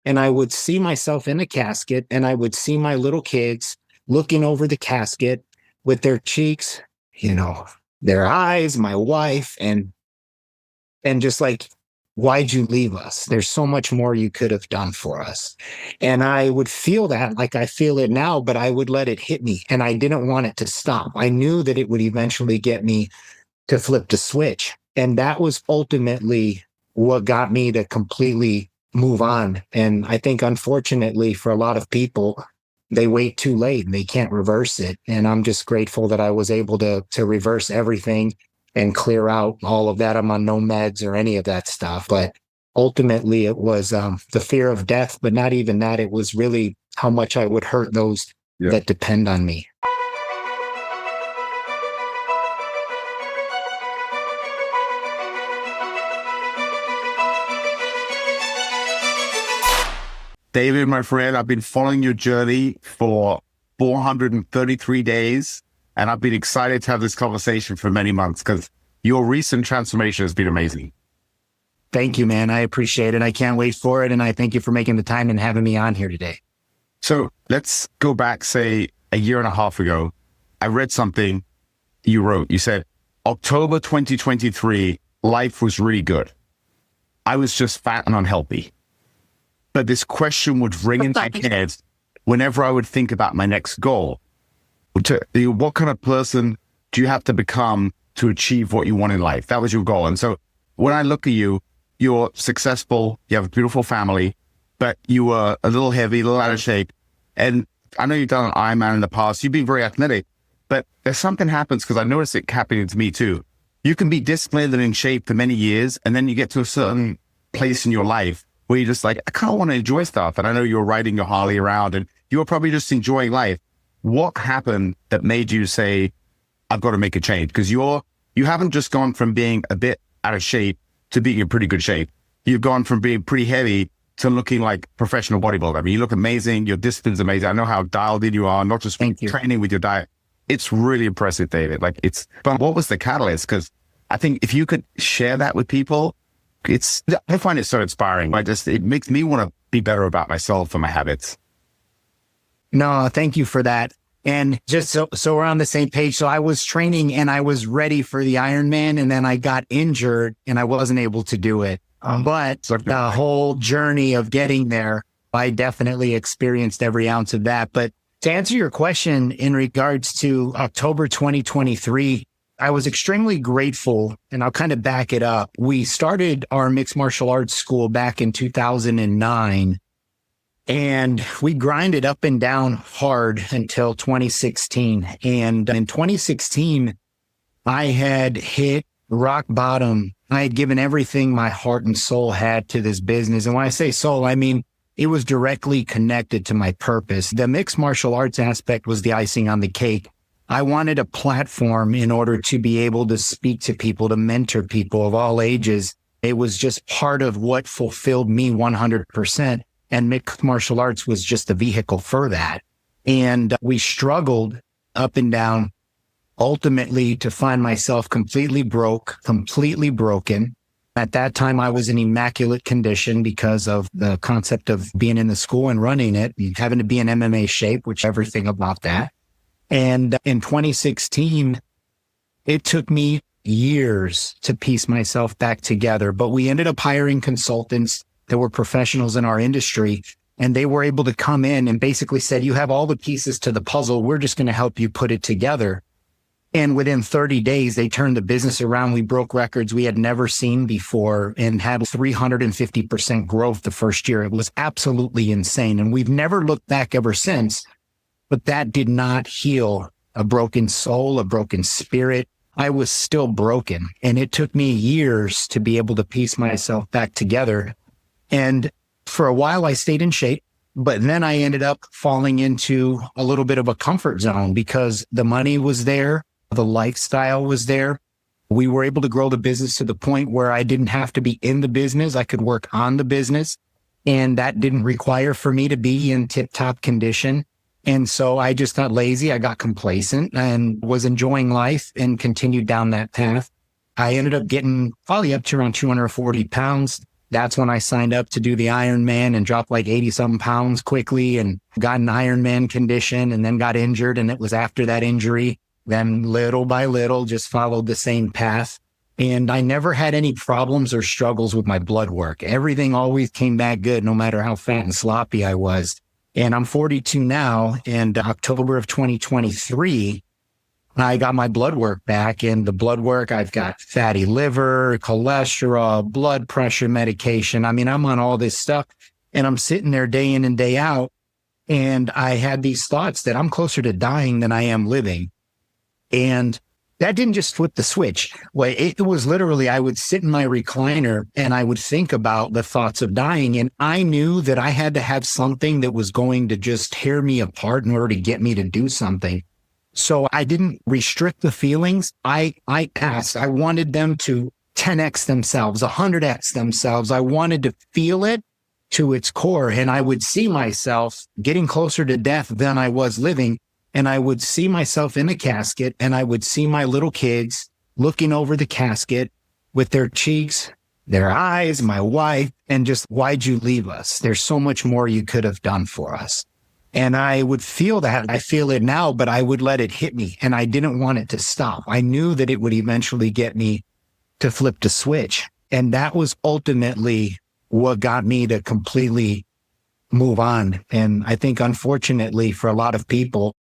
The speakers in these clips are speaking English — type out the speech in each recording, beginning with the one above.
and I would see myself in a casket, and I would see my little kids looking over the casket with their cheeks, you know, their eyes, my wife, and just like, why'd you leave us? There's so much more you could have done for us. And I would feel that like I feel it now, but I would let it hit me. And I didn't want it to stop. I knew that it would eventually get me to flip the switch. And that was ultimately what got me to completely move on. And I think, unfortunately, for a lot of people, they wait too late and they can't reverse it. And I'm just grateful that I was able to reverse everything and clear out all of that. I'm on no meds or any of that stuff. But ultimately, it was the fear of death, but not even that. It was really how much I would hurt those that depend on me. David, my friend, I've been following your journey for 433 days, and I've been excited to have this conversation for many months because your recent transformation has been amazing. Thank you, man. I appreciate it. I can't wait for it. And I thank you for making the time and having me on here today. So let's go back, say, a year and a half ago. I read something you wrote. You said, October 2023, life was really good. I was just fat and unhealthy. But this question would ring in my head whenever I would think about my next goal. What kind of person do you have to become to achieve what you want in life? That was your goal. And so when I look at you, you're successful, you have a beautiful family, but you were a little heavy, a little out of shape. And I know you've done an Ironman in the past. You've been very athletic, but there's something happens because I noticed it happening to me too. You can be disciplined and in shape for many years, and then you get to a certain place in your life where you're just like, I kind of want to enjoy stuff. And I know you're riding your Harley around and you were probably just enjoying life. What happened that made you say, I've got to make a change? Because you haven't just gone from being a bit out of shape to being in pretty good shape. You've gone from being pretty heavy to looking like professional bodybuilder. I mean, you look amazing. Your discipline's amazing. I know how dialed in you are, not just training with your diet. It's really impressive, David. But what was the catalyst? Because I think if you could share that with people, I find it so inspiring. It makes me want to be better about myself and my habits. No, thank you for that. And just so we're on the same page. So I was training and I was ready for the Ironman, and then I got injured and I wasn't able to do it. But the whole journey of getting there, I definitely experienced every ounce of that. But to answer your question in regards to October 2023, I was extremely grateful, and I'll kind of back it up. We started our mixed martial arts school back in 2009, and we grinded up and down hard until 2016. And in 2016, I had hit rock bottom. I had given everything my heart and soul had to this business. And when I say soul, I mean, it was directly connected to my purpose. The mixed martial arts aspect was the icing on the cake. I wanted a platform in order to be able to speak to people, to mentor people of all ages. It was just part of what fulfilled me 100%. And mixed martial arts was just a vehicle for that. And we struggled up and down, ultimately to find myself completely broken. At that time, I was in immaculate condition because of the concept of being in the school and running it, and having to be in MMA shape, which everything about that. And in 2016, it took me years to piece myself back together, but we ended up hiring consultants that were professionals in our industry, and they were able to come in and basically said, you have all the pieces to the puzzle. We're just going to help you put it together. And within 30 days, they turned the business around. We broke records we had never seen before and had 350% growth the first year. It was absolutely insane. And we've never looked back ever since. But that did not heal a broken soul, a broken spirit. I was still broken. And it took me years to be able to piece myself back together. And for a while, I stayed in shape. But then I ended up falling into a little bit of a comfort zone because the money was there. The lifestyle was there. We were able to grow the business to the point where I didn't have to be in the business. I could work on the business. And that didn't require for me to be in tip-top condition. And so I just got lazy. I got complacent and was enjoying life and continued down that path. I ended up getting probably up to around 240 pounds. That's when I signed up to do the Ironman and dropped like 80 something pounds quickly and got an Ironman condition and then got injured. And it was after that injury, then little by little, just followed the same path. And I never had any problems or struggles with my blood work. Everything always came back good, no matter how fat and sloppy I was. And I'm 42 now, and October of 2023, I got my blood work back. And the blood work, I've got fatty liver, cholesterol, blood pressure medication. I mean, I'm on all this stuff, and I'm sitting there day in and day out. And I had these thoughts that I'm closer to dying than I am living. And that didn't just flip the switch. Well, it was literally, I would sit in my recliner and I would think about the thoughts of dying. And I knew that I had to have something that was going to just tear me apart in order to get me to do something. So I didn't restrict the feelings. I asked, I wanted them to 10x themselves, 100x themselves. I wanted to feel it to its core. And I would see myself getting closer to death than I was living. And I would see myself in a casket, and I would see my little kids looking over the casket with their cheeks, their eyes, my wife, and just, why'd you leave us? There's so much more you could have done for us. And I would feel that. I feel it now, but I would let it hit me, and I didn't want it to stop. I knew that it would eventually get me to flip the switch. And that was ultimately what got me to completely move on. And I think, unfortunately, for a lot of people,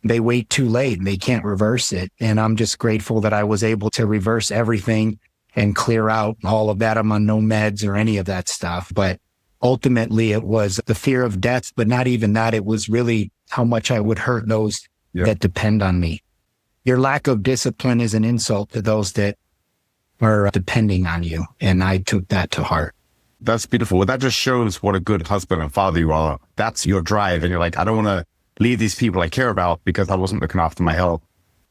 they wait too late and they can't reverse it. And I'm just grateful that I was able to reverse everything and clear out all of that. I'm on no meds or any of that stuff. But ultimately, it was the fear of death, but not even that. It was really how much I would hurt those that depend on me. Your lack of discipline is an insult to those that are depending on you. And I took that to heart. That's beautiful. Well, that just shows what a good husband and father you are. That's your drive. And you're like, I don't want to leave these people I care about because I wasn't looking after my health.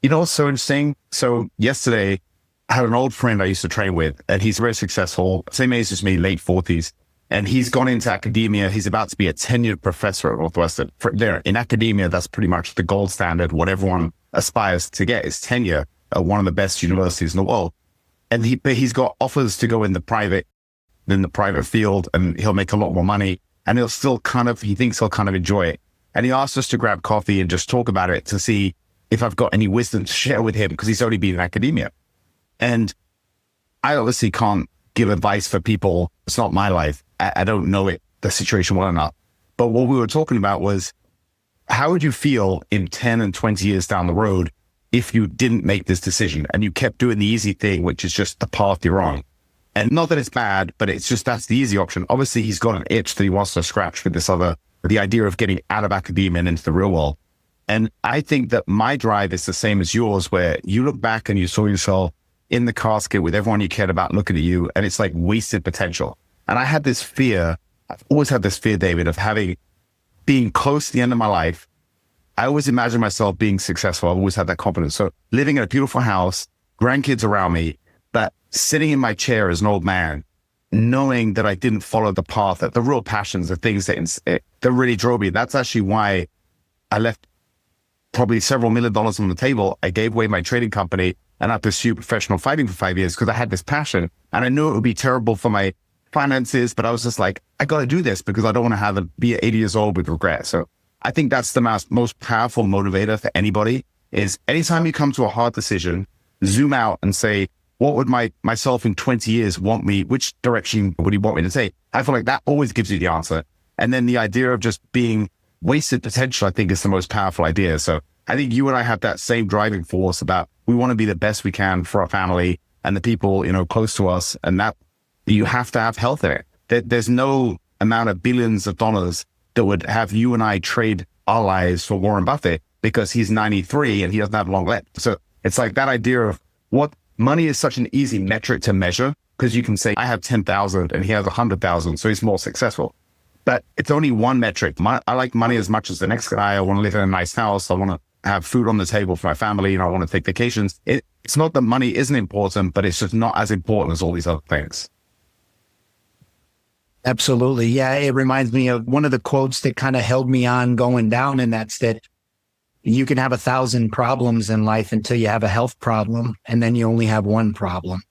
You know, what's so interesting? So yesterday, I had an old friend I used to train with, and he's very successful, same age as me, late 40s. And he's gone into academia. He's about to be a tenured professor at Northwestern. There, in academia, that's pretty much the gold standard. What everyone aspires to get is tenure at one of the best universities in the world. And he's got offers to go in the private field, and he'll make a lot more money. And he thinks he'll kind of enjoy it. And he asked us to grab coffee and just talk about it to see if I've got any wisdom to share with him, because he's only been in academia. And I obviously can't give advice for people. It's not my life. I don't know the situation well enough. But what we were talking about was, how would you feel in 10 and 20 years down the road if you didn't make this decision and you kept doing the easy thing, which is just the path you're on? And not that it's bad, but it's just, that's the easy option. Obviously, he's got an itch that he wants to scratch with the idea of getting out of academia and into the real world. And I think that my drive is the same as yours, where you look back and you saw yourself in the casket with everyone you cared about looking at you, and it's like wasted potential. And I had this fear, I've always had this fear, David, of being close to the end of my life. I always imagined myself being successful. I've always had that confidence. So living in a beautiful house, grandkids around me, but sitting in my chair as an old man, knowing that I didn't follow the path, that the real passions, the things that really drove me. That's actually why I left probably several $1 million on the table. I gave away my trading company and I pursued professional fighting for 5 years because I had this passion, and I knew it would be terrible for my finances, but I was just like, I got to do this because I don't want to be 80 years old with regret. So I think that's the most powerful motivator for anybody, is anytime you come to a hard decision, zoom out and say, what would myself in 20 years want me? Which direction would he want me to take? I feel like that always gives you the answer. And then the idea of just being wasted potential, I think, is the most powerful idea. So I think you and I have that same driving force about, we want to be the best we can for our family and the people, close to us. And that you have to have health in it. There's no amount of billions of dollars that would have you and I trade our lives for Warren Buffett, because he's 93 and he doesn't have long left. So it's like that idea of what money is such an easy metric to measure, because you can say, I have 10,000 and he has 100,000, so he's more successful. But it's only one metric. I like money as much as the next guy. I want to live in a nice house. I want to have food on the table for my family, and I want to take vacations. It's not that money isn't important, but it's just not as important as all these other things. Absolutely. Yeah. It reminds me of one of the quotes that kind of held me on going down. And that's that you can have 1,000 problems in life until you have a health problem. And then you only have one problem.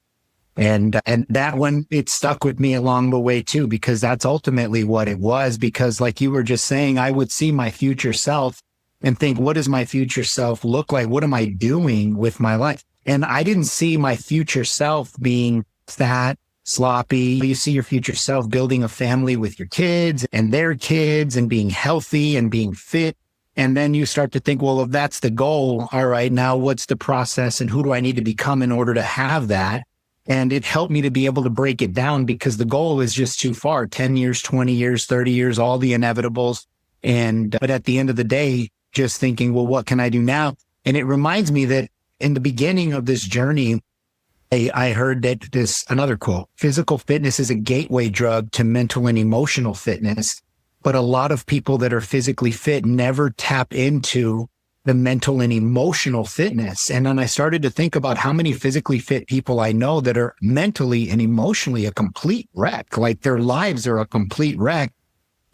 And that one, it stuck with me along the way too, because that's ultimately what it was. Because like you were just saying, I would see my future self and think, what does my future self look like? What am I doing with my life? And I didn't see my future self being fat, sloppy. You see your future self building a family with your kids and their kids and being healthy and being fit. And then you start to think, well, if that's the goal, all right, now what's the process and who do I need to become in order to have that? And it helped me to be able to break it down because the goal is just too far, 10 years, 20 years, 30 years, all the inevitables. But at the end of the day, just thinking, well, what can I do now? And it reminds me that in the beginning of this journey, I heard that another quote, physical fitness is a gateway drug to mental and emotional fitness. But a lot of people that are physically fit never tap into the mental and emotional fitness. And then I started to think about how many physically fit people I know that are mentally and emotionally a complete wreck, like their lives are a complete wreck.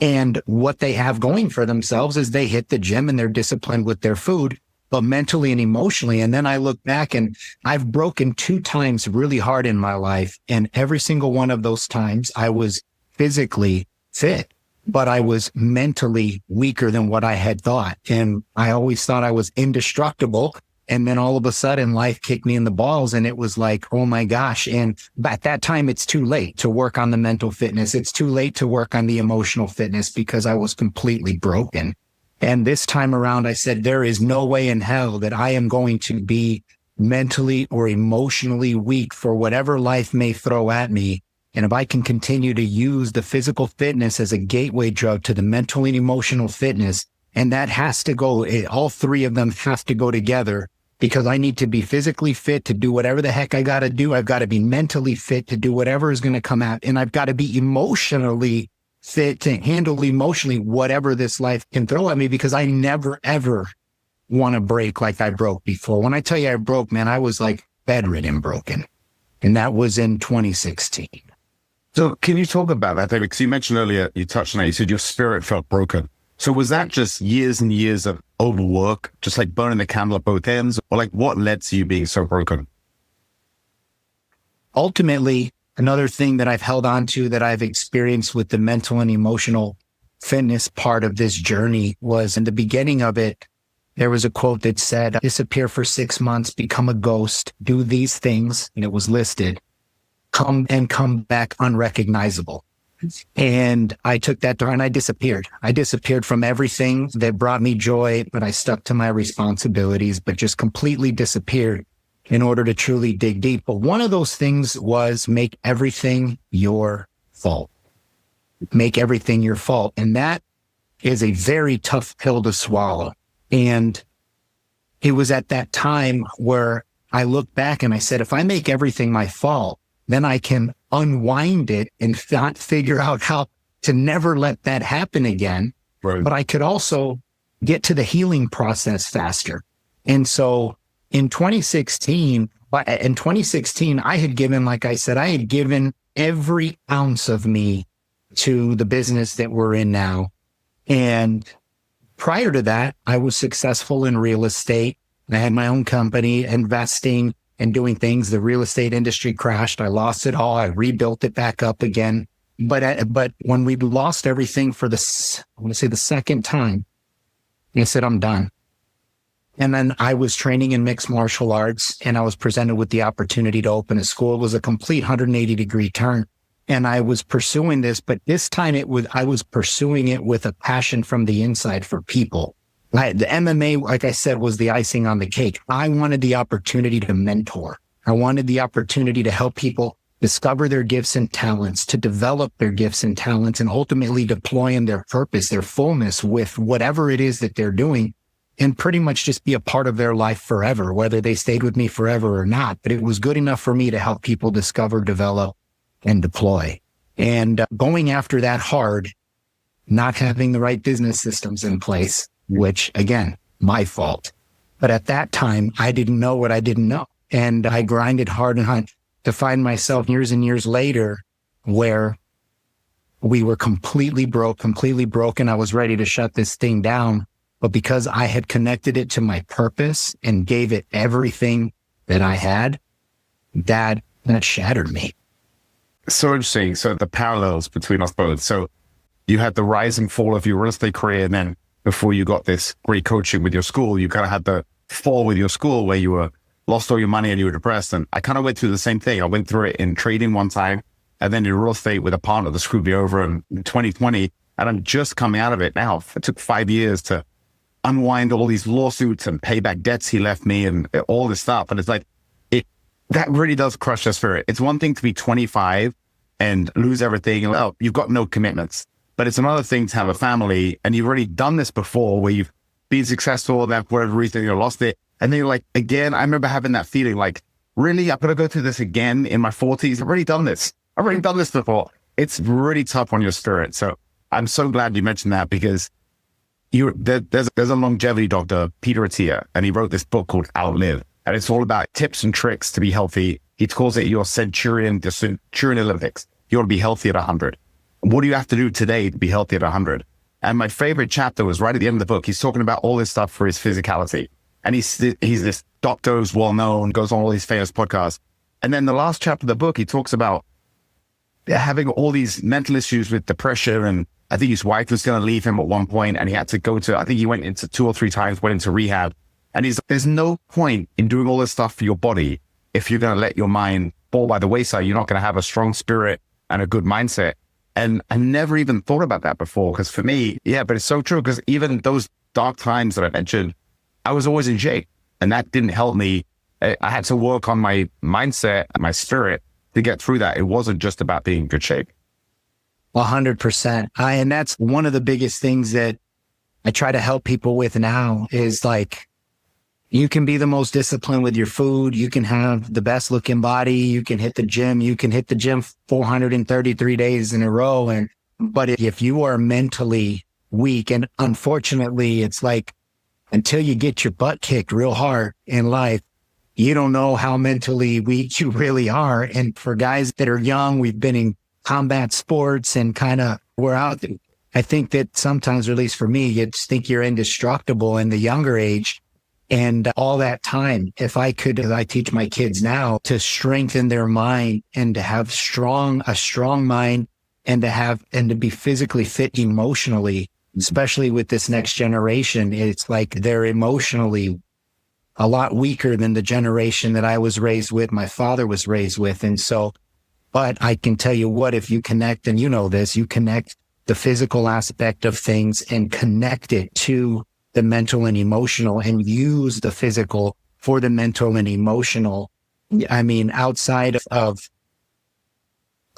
And what they have going for themselves is they hit the gym and they're disciplined with their food, but mentally and emotionally. And then I look back and I've broken 2 times really hard in my life. And every single one of those times I was physically fit, but I was mentally weaker than what I had thought. And I always thought I was indestructible. And then all of a sudden life kicked me in the balls and it was like, oh my gosh. And at that time, it's too late to work on the mental fitness. It's too late to work on the emotional fitness because I was completely broken. And this time around, I said, there is no way in hell that I am going to be mentally or emotionally weak for whatever life may throw at me. And if I can continue to use the physical fitness as a gateway drug to the mental and emotional fitness, and that has to go, all 3 of them have to go together because I need to be physically fit to do whatever the heck I got to do. I've got to be mentally fit to do whatever is going to come out. And I've got to be emotionally fit to handle emotionally whatever this life can throw at me because I never, ever want to break like I broke before. When I tell you I broke, man, I was like bedridden broken. And that was in 2016. So can you talk about that, David? Because you mentioned earlier, you touched on it, you said your spirit felt broken. So was that just years and years of overwork, just like burning the candle at both ends? Or like what led to you being so broken? Ultimately, another thing that I've held on to that I've experienced with the mental and emotional fitness part of this journey was in the beginning of it, there was a quote that said, disappear for 6 months, become a ghost, do these things, and it was listed, come back unrecognizable. And I took that door and I disappeared. I disappeared from everything that brought me joy, but I stuck to my responsibilities, but just completely disappeared in order to truly dig deep. But one of those things was make everything your fault. Make everything your fault. And that is a very tough pill to swallow. And it was at that time where I looked back and I said, if I make everything my fault, then I can unwind it and not figure out how to never let that happen again. Right. But I could also get to the healing process faster. And so in 2016, I had given, like I said, I had given every ounce of me to the business that we're in now. And prior to that, I was successful in real estate. I had my own company investing and doing things. The real estate industry crashed. I lost it all. I rebuilt it back up again. But when we lost everything for the second time, I said, I'm done. And then I was training in mixed martial arts and I was presented with the opportunity to open a school. It was a complete 180-degree turn. And I was pursuing this, but this time I was pursuing it with a passion from the inside for people. The MMA, like I said, was the icing on the cake. I wanted the opportunity to mentor. I wanted the opportunity to help people discover their gifts and talents, to develop their gifts and talents, and ultimately deploy in their purpose, their fullness with whatever it is that they're doing, and pretty much just be a part of their life forever, whether they stayed with me forever or not. But it was good enough for me to help people discover, develop, and deploy. And going after that hard, not having the right business systems in place, which again, my fault. But at that time, I didn't know what I didn't know. And I grinded hard and hard to find myself years and years later where we were completely broken. I was ready to shut this thing down. But because I had connected it to my purpose and gave it everything that I had, that that shattered me. So interesting. So the parallels between us both. So you had the rise and fall of your real estate career. And then before you got this great coaching with your school, you kind of had the fall with your school where you were lost all your money and you were depressed. And I kind of went through the same thing. I went through it in trading one time and then in real estate with a partner that screwed me over in 2020. And I'm just coming out of it now. It took 5 years to unwind all these lawsuits and pay back debts he left me and all this stuff. And it's like, that really does crush the spirit. It's one thing to be 25 and lose everything. And, oh, you've got no commitments. But it's another thing to have a family and you've already done this before where you've been successful and for whatever reason you lost it. And then you're like, again, I remember having that feeling like, really, I'm going to go through this again in my 40s. I've already done this. I've already done this before. It's really tough on your spirit. So I'm so glad you mentioned that because there's a longevity doctor, Peter Attia, and he wrote this book called Outlive. And it's all about tips and tricks to be healthy. He calls it the Centurion Olympics. You want to be healthy at 100. What do you have to do today to be healthy at 100? And my favorite chapter was right at the end of the book. He's talking about all this stuff for his physicality. And he's this doctor who's well-known, goes on all these famous podcasts. And then the last chapter of the book, he talks about having all these mental issues with depression. And I think his wife was going to leave him at one point and he had to I think he went into 2 or 3 times, went into rehab. And there's no point in doing all this stuff for your body if you're going to let your mind fall by the wayside. You're not going to have a strong spirit and a good mindset. And I never even thought about that before because for me, yeah, but it's so true because even those dark times that I mentioned, I was always in shape and that didn't help me. I had to work on my mindset and my spirit to get through that. It wasn't just about being in good shape. 100%. And that's one of the biggest things that I try to help people with now is like, you can be the most disciplined with your food. You can have the best looking body. You can hit the gym. You can hit the gym 433 days in a row. But if you are mentally weak, and unfortunately, it's like until you get your butt kicked real hard in life, you don't know how mentally weak you really are. And for guys that are young, we've been in combat sports and kind of we're out. I think that sometimes, or at least for me, you just think you're indestructible in the younger age. And all that time, if I could, as I teach my kids now to strengthen their mind and to have a strong mind and to be physically fit emotionally, especially with this next generation, it's like they're emotionally a lot weaker than the generation that I was raised with, my father was raised with. And so, but I can tell you what, if you connect, and you know this, you connect the physical aspect of things and connect it to the mental and emotional and use the physical for the mental and emotional. I mean, outside of,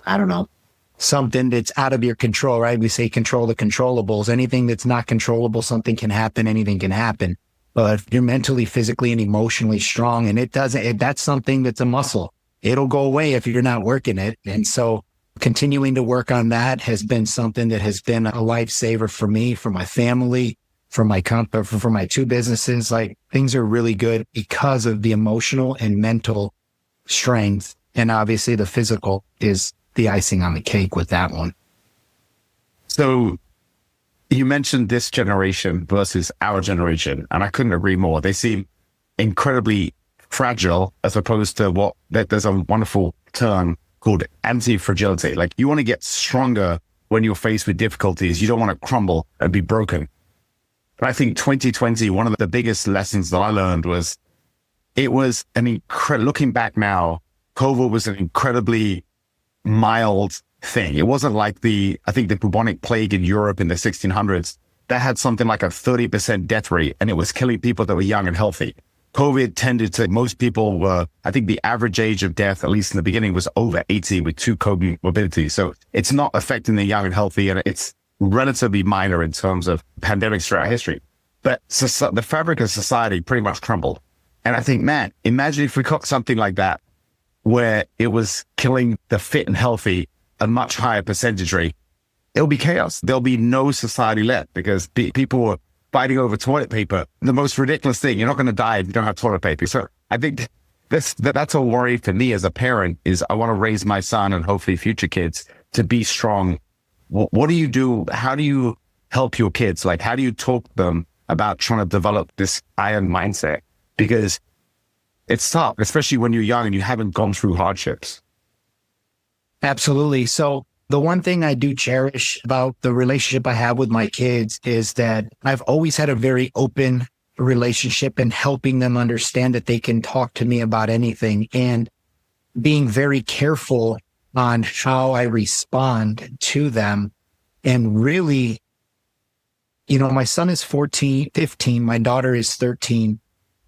I don't know, something that's out of your control, right? We say control the controllables. Anything that's not controllable, something can happen, anything can happen. But if you're mentally, physically, and emotionally strong, and that's something that's a muscle. It'll go away if you're not working it. And so continuing to work on that has been something that has been a lifesaver for me, for my family, for my company, for my 2 businesses. Like things are really good because of the emotional and mental strength. And obviously the physical is the icing on the cake with that one. So you mentioned this generation versus our generation, and I couldn't agree more. They seem incredibly fragile as opposed to there's a wonderful term called anti-fragility. Like you want to get stronger when you're faced with difficulties. You don't want to crumble and be broken. But I think 2020, one of the biggest lessons that I learned was looking back now, COVID was an incredibly mild thing. It wasn't like I think the bubonic plague in Europe in the 1600s, that had something like a 30% death rate and it was killing people that were young and healthy. COVID most people were, I think the average age of death, at least in the beginning, was over 80 with 2 comorbidities. So it's not affecting the young and healthy, and it's relatively minor in terms of pandemics throughout history. But the fabric of society pretty much crumbled. And I think, man, imagine if we got something like that, where it was killing the fit and healthy a much higher percentage rate. It'll be chaos. There'll be no society left because people were fighting over toilet paper. The most ridiculous thing. You're not going to die if you don't have toilet paper. So I think that's a worry for me as a parent is I want to raise my son and hopefully future kids to be strong. What do you do? How do you help your kids? Like, how do you talk to them about trying to develop this iron mindset? Because it's tough, especially when you're young and you haven't gone through hardships. Absolutely. So the one thing I do cherish about the relationship I have with my kids is that I've always had a very open relationship and helping them understand that they can talk to me about anything and being very careful on how I respond to them. And really, my son is 15, my daughter is 13.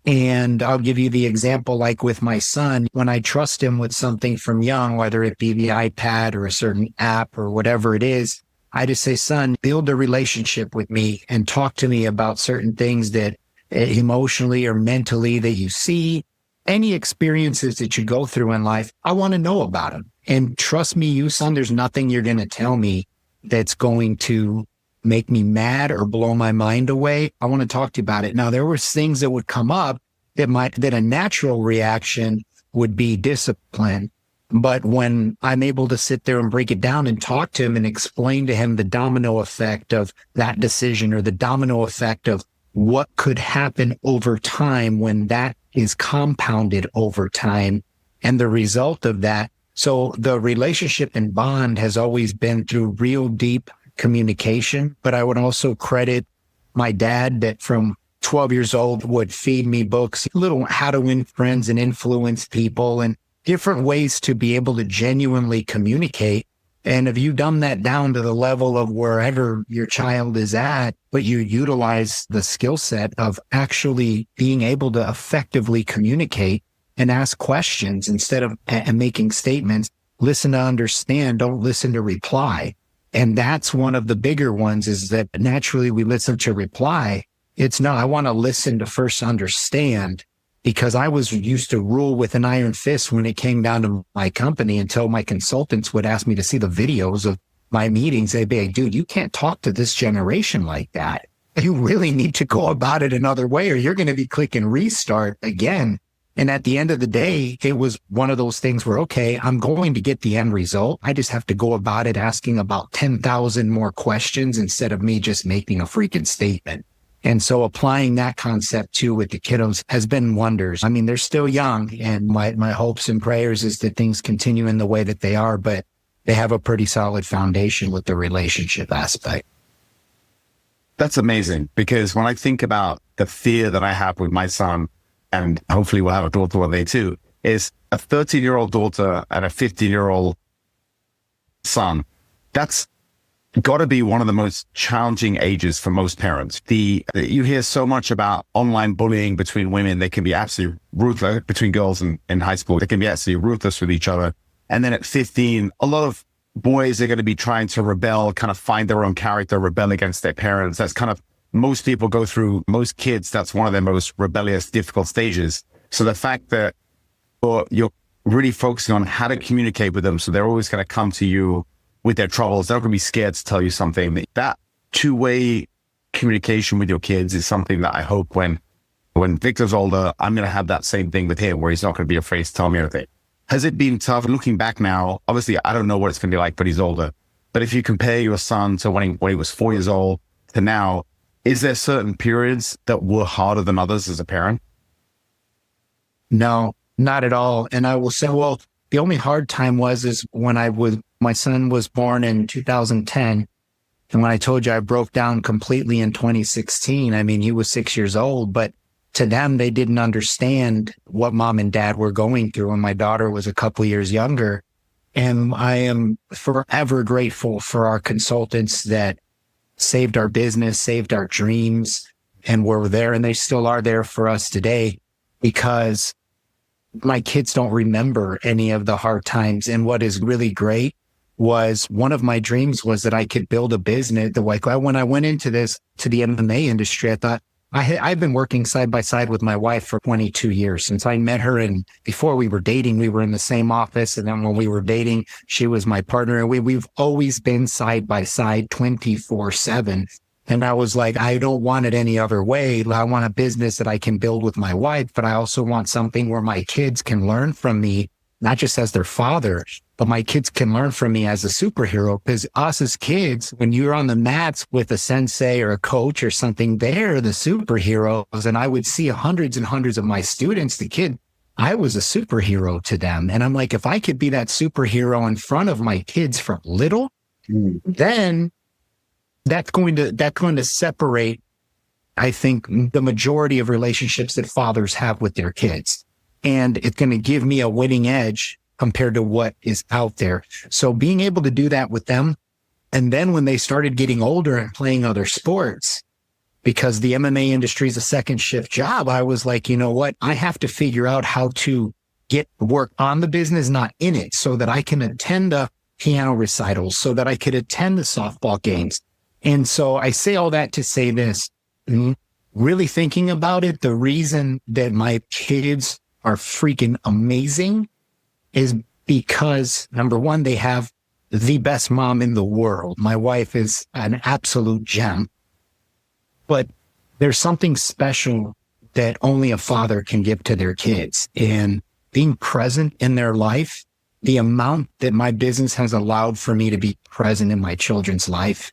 And I'll give you the example, like with my son, when I trust him with something from young, whether it be the iPad or a certain app or whatever it is, I just say, son, build a relationship with me and talk to me about certain things that emotionally or mentally that you see, any experiences that you go through in life. I want to know about them. And trust me, you son, there's nothing you're going to tell me that's going to make me mad or blow my mind away. I want to talk to you about it. Now, there were things that would come up that a natural reaction would be discipline. But when I'm able to sit there and break it down and talk to him and explain to him the domino effect of that decision or the domino effect of what could happen over time when that is compounded over time and the result of that. So the relationship and bond has always been through real deep communication, but I would also credit my dad that from 12 years old would feed me books, little how to win friends and influence people and different ways to be able to genuinely communicate. And if you dumb that down to the level of wherever your child is at, but you utilize the skill set of actually being able to effectively communicate and ask questions instead of making statements, listen to understand, don't listen to reply. And that's one of the bigger ones is that naturally we listen to reply. It's no, I want to listen to first understand because I was used to rule with an iron fist when it came down to my company until my consultants would ask me to see the videos of my meetings. They'd be like, dude, you can't talk to this generation like that. You really need to go about it another way or you're going to be clicking restart again. And at the end of the day, it was one of those things where, okay, I'm going to get the end result. I just have to go about it asking about 10,000 more questions instead of me just making a freaking statement. And so applying that concept too with the kiddos has been wonders. I mean, they're still young and my hopes and prayers is that things continue in the way that they are, but they have a pretty solid foundation with the relationship aspect. That's amazing because when I think about the fear that I have with my son, and hopefully we'll have a daughter one day too, is a 13-year-old daughter and a 15-year-old son. That's got to be one of the most challenging ages for most parents. You hear so much about online bullying between women. They can be absolutely ruthless between girls in high school. They can be absolutely ruthless with each other. And then at 15, a lot of boys are going to be trying to rebel, kind of find their own character, rebel against their parents. That's kind of most people go through, most kids, that's one of their most rebellious, difficult stages. So the fact that you're really focusing on how to communicate with them, so they're always going to come to you with their troubles, they're not going to be scared to tell you something. That two-way communication with your kids is something that I hope when Victor's older, I'm going to have that same thing with him, where he's not going to be afraid to tell me everything. Has it been tough? Looking back now, obviously, I don't know what it's going to be like, but he's older. But if you compare your son to when he was 4 years old to now, is there certain periods that were harder than others as a parent? No, not at all. And I will say, well, the only hard time is when my son was born in 2010. And when I told you I broke down completely in 2016, I mean, he was 6 years old, but to them, they didn't understand what mom and dad were going through. And my daughter was a couple years younger. And I am forever grateful for our consultants that saved our business, saved our dreams, and were there. And they still are there for us today because my kids don't remember any of the hard times. And what is really great was one of my dreams was that I could build a business. Like when I went into the MMA industry, I thought I've been working side by side with my wife for 22 years since I met her. And before we were dating, we were in the same office. And then when we were dating, she was my partner. And we've always been side by side 24/7. And I was like, I don't want it any other way. I want a business that I can build with my wife, but I also want something where my kids can learn from me, not just as their father, but my kids can learn from me as a superhero. Because us as kids, when you're on the mats with a sensei or a coach or something, they're the superheroes. And I would see hundreds and hundreds of my students, the kid I was a superhero to them. And I'm like, if I could be that superhero in front of my kids from little, then that's going to separate, I think, the majority of relationships that fathers have with their kids. And it's going to give me a winning edge compared to what is out there. So being able to do that with them. And then when they started getting older and playing other sports, because the MMA industry is a second shift job, I was like, you know what? I have to figure out how to get work on the business, not in it, so that I can attend the piano recitals, so that I could attend the softball games. And so I say all that to say this, really thinking about it, the reason that my kids are freaking amazing is because, number one, they have the best mom in the world. My wife is an absolute gem. But there's something special that only a father can give to their kids. And being present in their life, the amount that my business has allowed for me to be present in my children's life,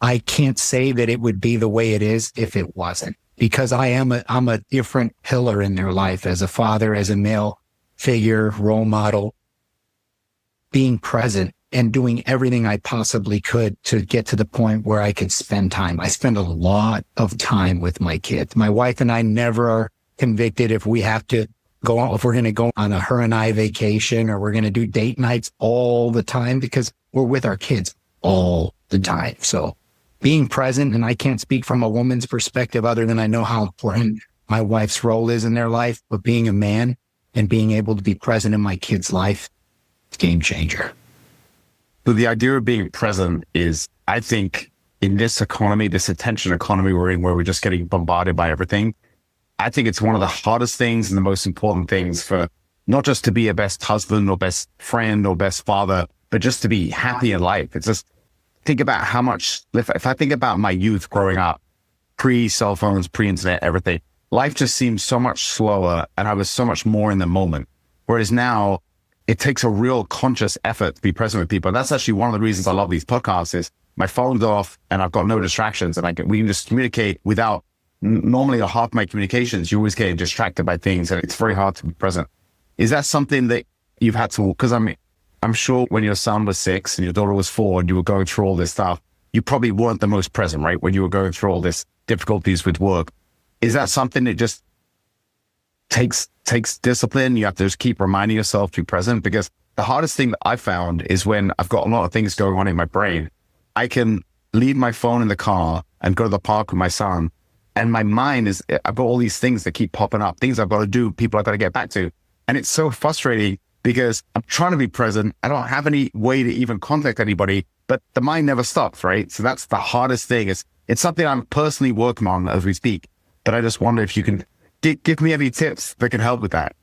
I can't say that it would be the way it is if it wasn't, because I'm a different pillar in their life as a father, as a male figure, role model, being present and doing everything I possibly could to get to the point where I could spend time. I spend a lot of time with my kids. My wife and I never are convicted if we have to go on, if we're going to go on a her and I vacation, or we're going to do date nights all the time, because we're with our kids all the time. So being present, and I can't speak from a woman's perspective other than I know how important my wife's role is in their life, but being a man and being able to be present in my kid's life, it's a game changer. So the idea of being present is, I think, in this economy, this attention economy we're in, where we're just getting bombarded by everything, I think it's one of the hardest things and the most important things for not just to be a best husband or best friend or best father, but just to be happy in life. It's just, think about how much, if I think about my youth growing up, pre-cell phones, pre-internet, everything, life just seemed so much slower and I was so much more in the moment. Whereas now, it takes a real conscious effort to be present with people. And that's actually one of the reasons I love these podcasts is my phone's off and I've got no distractions, and we can just communicate without, normally half my communications, you're always getting distracted by things and it's very hard to be present. Is that something that you've had to, because I'm sure when your son was 6 and your daughter was 4 and you were going through all this stuff, you probably weren't the most present, right? When you were going through all this difficulties with work. Is that something that just takes discipline? You have to just keep reminding yourself to be present, because the hardest thing that I found is when I've got a lot of things going on in my brain, I can leave my phone in the car and go to the park with my son, and my mind is, I've got all these things that keep popping up, things I've got to do, people I've got to get back to. And it's so frustrating because I'm trying to be present. I don't have any way to even contact anybody, but the mind never stops, right? So that's the hardest thing. It's something I'm personally working on as we speak, but I just wonder if you can give me any tips that can help with that.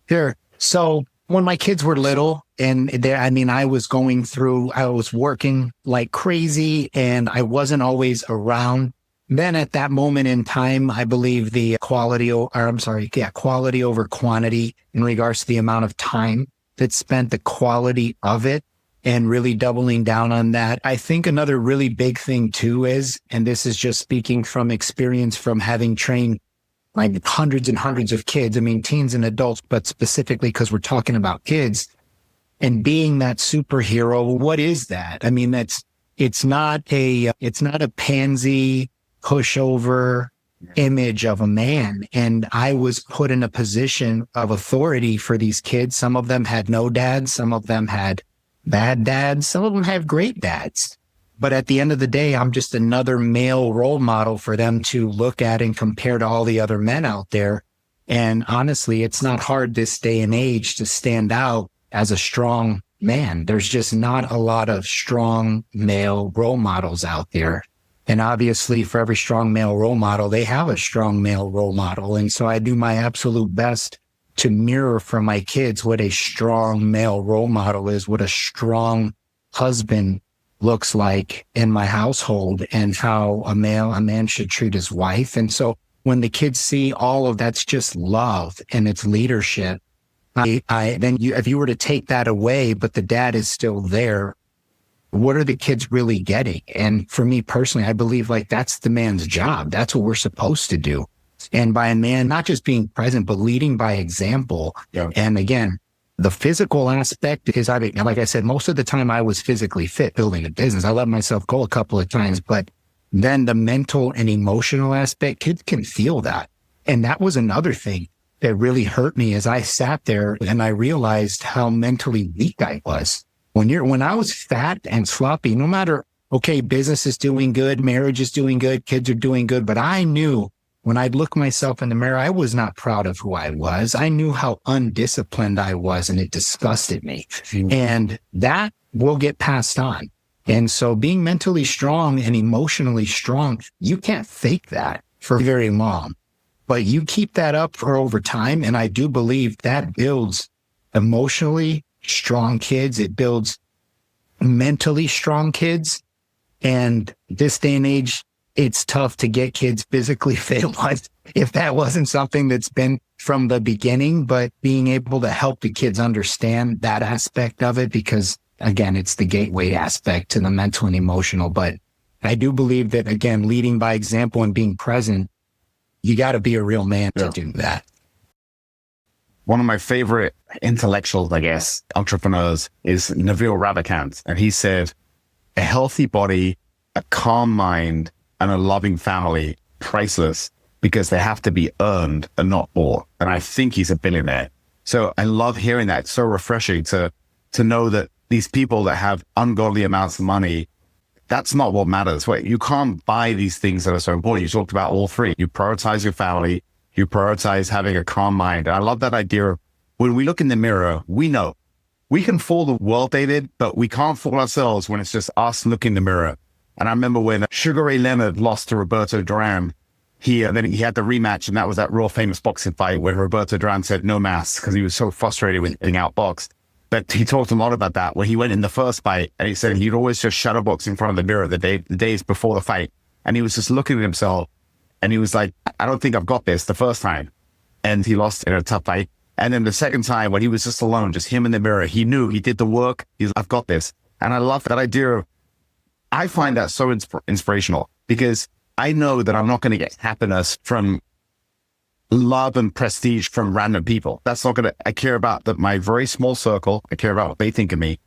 Sure. So when my kids were little, and I was working like crazy and I wasn't always around. Then at that moment in time, I believe the quality over quantity in regards to the amount of time that's spent, the quality of it, and really doubling down on that. I think another really big thing too is, and this is just speaking from experience from having trained like hundreds and hundreds of kids, teens and adults, but specifically because we're talking about kids, and being that superhero. What is that? It's not a pansy pushover image of a man. And I was put in a position of authority for these kids. Some of them had no dads. Some of them had bad dads. Some of them have great dads. But at the end of the day, I'm just another male role model for them to look at and compare to all the other men out there. And honestly, it's not hard this day and age to stand out as a strong man. There's just not a lot of strong male role models out there. And obviously, for every strong male role model, they have a strong male role model. And so I do my absolute best to mirror for my kids what a strong male role model is, what a strong husband looks like in my household, and how a man should treat his wife. And so when the kids see all of that's just love and it's leadership, if you were to take that away, but the dad is still there, what are the kids really getting? And for me personally, I believe like that's the man's job. That's what we're supposed to do. And by a man, not just being present, but leading by example. Yeah. And again, the physical aspect is, like I said, most of the time I was physically fit building a business. I let myself go a couple of times, but then the mental and emotional aspect, kids can feel that. And that was another thing that really hurt me as I sat there and I realized how mentally weak I was. When I was fat and sloppy, no matter, okay, business is doing good, marriage is doing good, kids are doing good, but I knew when I'd look myself in the mirror, I was not proud of who I was. I knew how undisciplined I was, and it disgusted me. And that will get passed on. And so being mentally strong and emotionally strong, you can't fake that for very long. But you keep that up for over time, and I do believe that builds emotionally strong kids. It builds mentally strong kids. And this day and age, it's tough to get kids physically fit if that wasn't something that's been from the beginning, but being able to help the kids understand that aspect of it, because again, it's the gateway aspect to the mental and emotional. But I do believe that, again, leading by example and being present, you got to be a real man to do that. One of my favorite intellectuals, I guess, entrepreneurs is Naval Ravikant. And he said, a healthy body, a calm mind, and a loving family, priceless, because they have to be earned and not bought. And I think he's a billionaire. So I love hearing that. It's so refreshing to know that these people that have ungodly amounts of money, that's not what matters. Wait, you can't buy these things that are so important. You talked about all three. You prioritize your family, you prioritize having a calm mind. And I love that idea of when we look in the mirror, we know we can fool the world, David, but we can't fool ourselves when it's just us looking in the mirror. And I remember when Sugar Ray Leonard lost to Roberto Duran, then he had the rematch, and that was that real famous boxing fight where Roberto Duran said no mask because he was so frustrated with getting outboxed. But he talked a lot about that when he went in the first fight, and he said he'd always just shadowbox in front of the mirror the days before the fight. And he was just looking at himself, and he was like, I don't think I've got this the first time. And he lost in a tough fight. And then the second time when he was just alone, just him in the mirror, he knew he did the work. He's I've got this. And I love that idea of, I find that so inspirational because I know that I'm not going to get happiness from love and prestige from random people. That's not going to, I care about my very small circle. I care about what they think of me.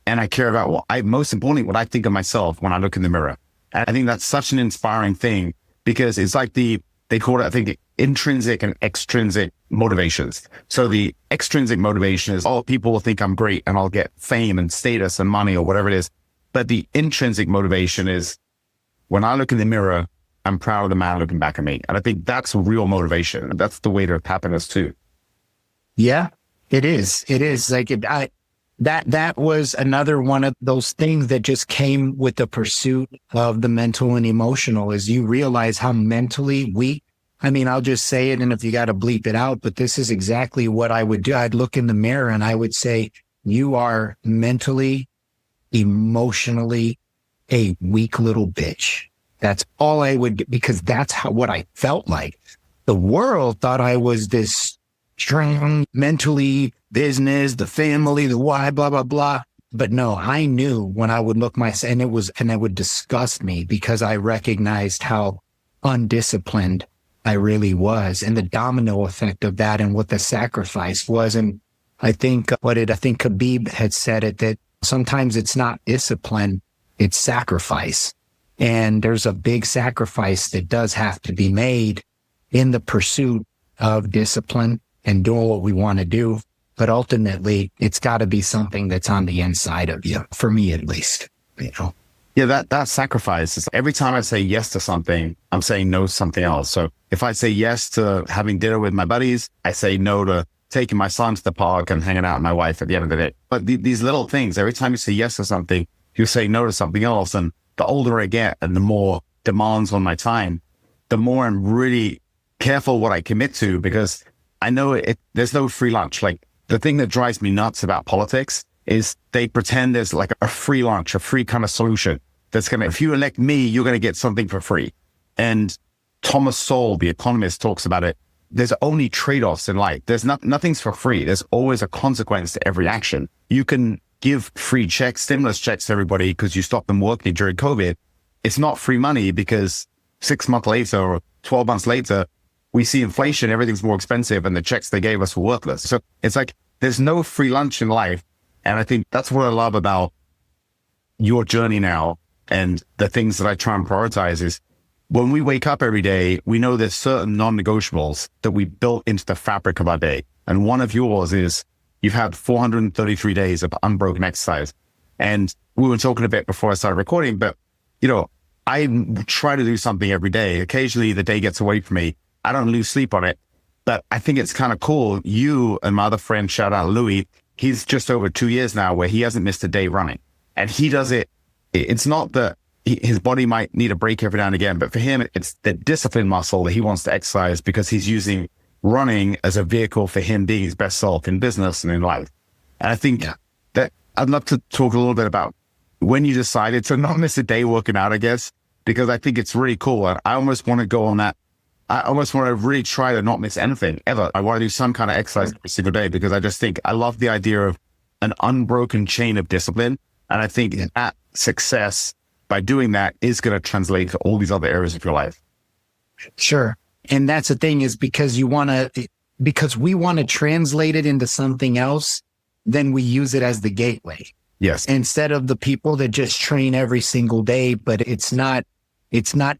And I care about most importantly, what I think of myself when I look in the mirror. And I think that's such an inspiring thing because it's like they call it, I think, intrinsic and extrinsic motivations. So the extrinsic motivation is, people will think I'm great and I'll get fame and status and money or whatever it is. But the intrinsic motivation is when I look in the mirror, I'm proud of the man looking back at me. And I think that's real motivation. That's the way to happiness too. Yeah, it is. It is like that was another one of those things that just came with the pursuit of the mental and emotional is you realize how mentally weak. I mean, I'll just say it. And if you got to bleep it out, but this is exactly what I would do. I'd look in the mirror and I would say, you are mentally, emotionally a weak little bitch. That's all I would do because that's what I felt like. The world thought I was this strong, mentally, business, the family, the why, blah, blah, blah. But no, I knew when I would look myself and it would disgust me because I recognized how undisciplined I really was and the domino effect of that and what the sacrifice was. And I think Khabib had said it, that sometimes it's not discipline, it's sacrifice. And there's a big sacrifice that does have to be made in the pursuit of discipline and doing what we want to do. But ultimately, it's got to be something that's on the inside of you, for me at least, you know. Yeah, that sacrifice is every time I say yes to something, I'm saying no to something else. So if I say yes to having dinner with my buddies, I say no to taking my son to the park and hanging out with my wife at the end of the day. But these little things, every time you say yes to something, you say no to something else. And the older I get and the more demands on my time, the more I'm really careful what I commit to because I know there's no free lunch. Like the thing that drives me nuts about politics is they pretend there's like a free lunch, a free kind of solution that's going to, if you elect me, you're going to get something for free. And Thomas Sowell, the economist, talks about it. There's only trade-offs in life. There's nothing's for free. There's always a consequence to every action. You can give free checks, stimulus checks to everybody because you stopped them working during COVID. It's not free money because 6 months later or 12 months later, we see inflation, everything's more expensive, and the checks they gave us were worthless. So it's like, there's no free lunch in life. And I think that's what I love about your journey now. And the things that I try and prioritize is when we wake up every day, we know there's certain non-negotiables that we built into the fabric of our day. And one of yours is you've had 433 days of unbroken exercise. And we were talking a bit before I started recording, but you know, I try to do something every day. Occasionally the day gets away from me. I don't lose sleep on it, but I think it's kind of cool. You and my other friend, shout out Louis, he's just over 2 years now where he hasn't missed a day running, and he does it. It's not that his body might need a break every now and again, but for him, it's the discipline muscle that he wants to exercise because he's using running as a vehicle for him being his best self in business and in life. And I think that I'd love to talk a little bit about when you decided to not miss a day working out, I guess, because I think it's really cool. And I almost want to go on that. I almost want to really try to not miss anything ever. I want to do some kind of exercise every single day because I just think I love the idea of an unbroken chain of discipline. And I think that success by doing that is going to translate to all these other areas of your life. Sure. And that's the thing is because we want to translate it into something else, then we use it as the gateway. Yes. Instead of the people that just train every single day, but it's not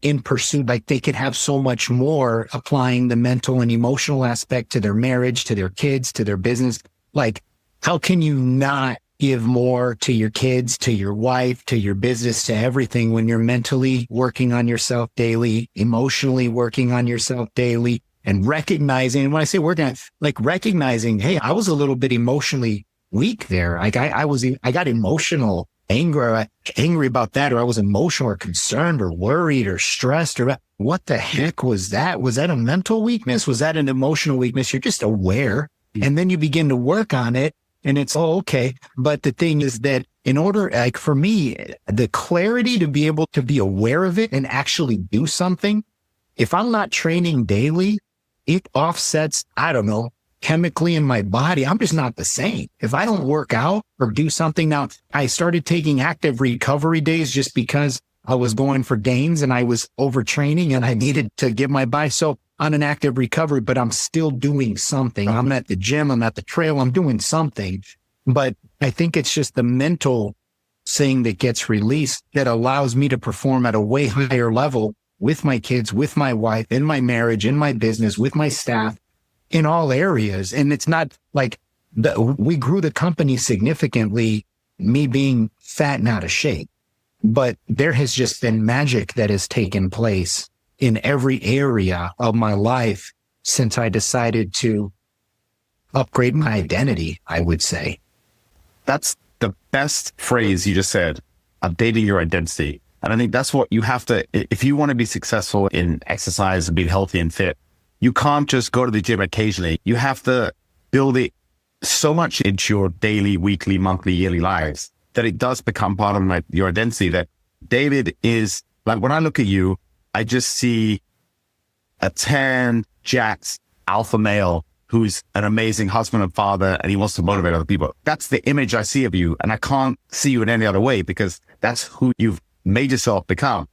in pursuit. Like they could have so much more applying the mental and emotional aspect to their marriage, to their kids, to their business. Like, how can you not give more to your kids, to your wife, to your business, to everything when you're mentally working on yourself daily, emotionally working on yourself daily, and recognizing, and when I say working on, like recognizing, hey, I was a little bit emotionally weak there. Like I got emotional, angry about that, or I was emotional or concerned or worried or stressed, or what the heck was that? Was that a mental weakness? Was that an emotional weakness? You're just aware. And then you begin to work on it. And it's, oh, okay. But the thing is that in order, like for me, the clarity to be able to be aware of it and actually do something, if I'm not training daily, it offsets, I don't know, chemically in my body. I'm just not the same. If I don't work out or do something now, I started taking active recovery days just because I was going for gains and I was overtraining and I needed to give my body. So on an active recovery, but I'm still doing something. I'm at the gym, I'm at the trail, I'm doing something. But I think it's just the mental thing that gets released that allows me to perform at a way higher level with my kids, with my wife, in my marriage, in my business, with my staff, in all areas. And it's not like we grew the company significantly, me being fat and out of shape. But there has just been magic that has taken place in every area of my life since I decided to upgrade my identity, I would say. That's the best phrase you just said, updating your identity. And I think that's what you have to, if you want to be successful in exercise and being healthy and fit, you can't just go to the gym occasionally. You have to build it so much into your daily, weekly, monthly, yearly lives that it does become part of your identity. That David is, like when I look at you, I just see a tan, jacked alpha male who's an amazing husband and father, and he wants to motivate other people. That's the image I see of you, and I can't see you in any other way because that's who you've made yourself become.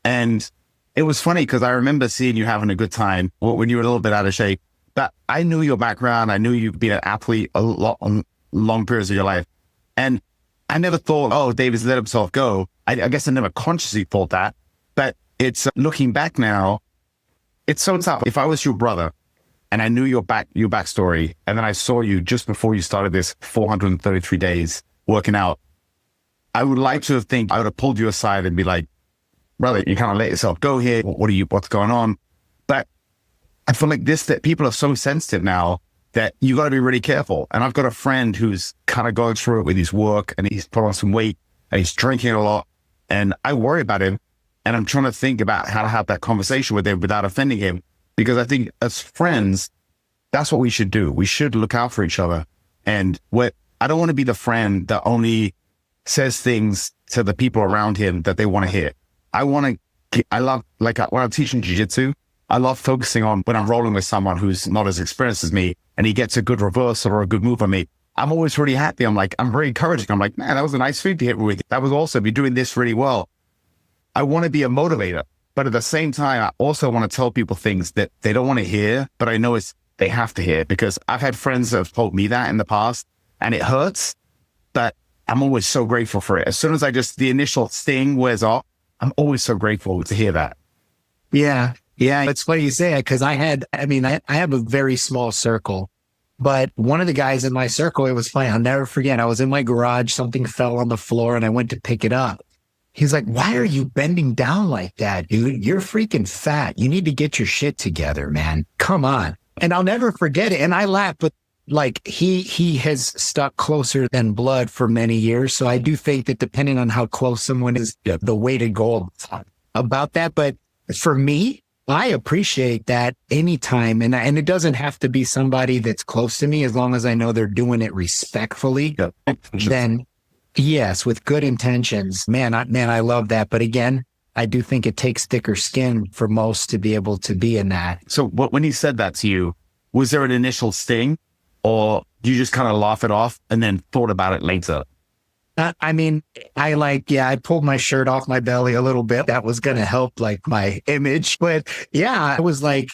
And it was funny because I remember seeing you having a good time when you were a little bit out of shape. But I knew your background. I knew you've been an athlete a lot on long periods of your life. And I never thought, oh, David's let himself go. I guess I never consciously thought that. But it's looking back now, it's so tough. If I was your brother and I knew your backstory, and then I saw you just before you started this 433 days working out, I would like to think I would have pulled you aside and be like, brother, you kind of let yourself go here. What's going on? But I feel like that people are so sensitive now that you got to be really careful. And I've got a friend who's kind of going through it with his work, and he's put on some weight and he's drinking a lot. And I worry about him. And I'm trying to think about how to have that conversation with him without offending him. Because I think as friends, that's what we should do. We should look out for each other. And I don't want to be the friend that only says things to the people around him that they want to hear. when I'm teaching jiu-jitsu, I love focusing on when I'm rolling with someone who's not as experienced as me and he gets a good reversal or a good move on me. I'm always really happy. I'm very encouraging. I'm like, man, that was a nice feed to hit me with. That was awesome. You're doing this really well. I want to be a motivator. But at the same time, I also want to tell people things that they don't want to hear, but I know they have to hear, because I've had friends that have told me that in the past and it hurts, but I'm always so grateful for it. As soon as the initial sting wears off, I'm always so grateful to hear that. Yeah. Yeah. It's funny you say that, because I have a very small circle, but one of the guys in my circle, it was funny. I'll never forget. I was in my garage, something fell on the floor and I went to pick it up. He's like, why are you bending down like that, dude? You're freaking fat. You need to get your shit together, man. Come on. And I'll never forget it. And I laughed, but like he has stuck closer than blood for many years. So I do think that depending on how close someone is, the way to go about that. But for me, I appreciate that anytime. And it doesn't have to be somebody that's close to me, as long as I know they're doing it respectfully. Then yes, with good intentions, man, I love that. But again, I do think it takes thicker skin for most to be able to be in that. So when he said that to you, was there an initial sting, or you just kind of laugh it off and then thought about it later? I pulled my shirt off my belly a little bit. That was going to help like my image. But yeah, I was like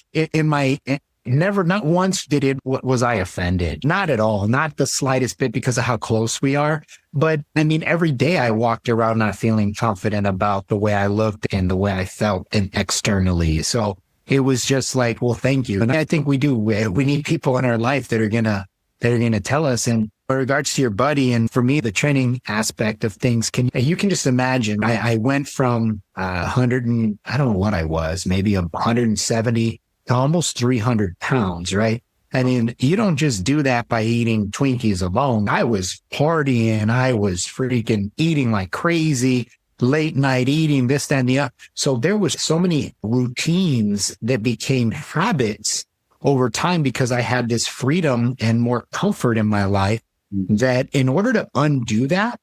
not once was I offended. Not at all. Not the slightest bit, because of how close we are. But every day I walked around not feeling confident about the way I looked and the way I felt externally. So it was just like, well, thank you. And I think we need people in our life that are going to tell us. And in regards to your buddy, and for me, the training aspect of things, you can just imagine, I went from 100 and I don't know what I was, maybe 170 to almost 300 pounds, right? You don't just do that by eating Twinkies alone. I was partying. I was freaking eating like crazy, late night eating, this, that, and the other. So there was so many routines that became habits over time, because I had this freedom and more comfort in my life, that in order to undo that,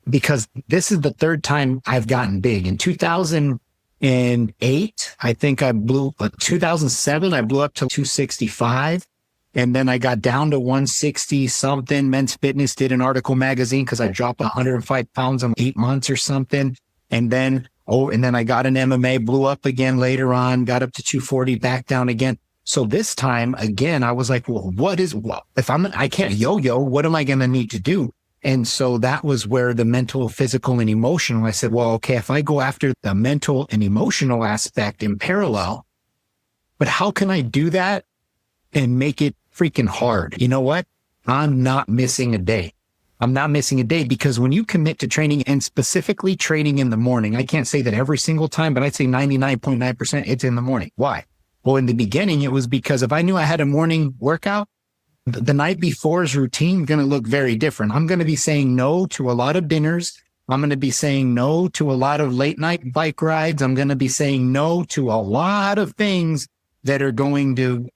because this is the third time I've gotten big. In 2008, I think 2007, I blew up to 265. And then I got down to 160 something. Men's Fitness did an article magazine, because I dropped 105 pounds in 8 months or something. And then I got an MMA, blew up again later on, got up to 240, back down again. So this time again, I was like, well, if I can't yo-yo, what am I going to need to do? And so that was where the mental, physical, and emotional, I said, well, okay, if I go after the mental and emotional aspect in parallel, but how can I do that and make it freaking hard? You know what? I'm not missing a day. I'm not missing a day, because when you commit to training, and specifically training in the morning, I can't say that every single time, but I'd say 99.9% it's in the morning. Why? Well, in the beginning, it was because if I knew I had a morning workout, the night before's routine going to look very different. I'm going to be saying no to a lot of dinners. I'm going to be saying no to a lot of late night bike rides. I'm going to be saying no to a lot of things that are going to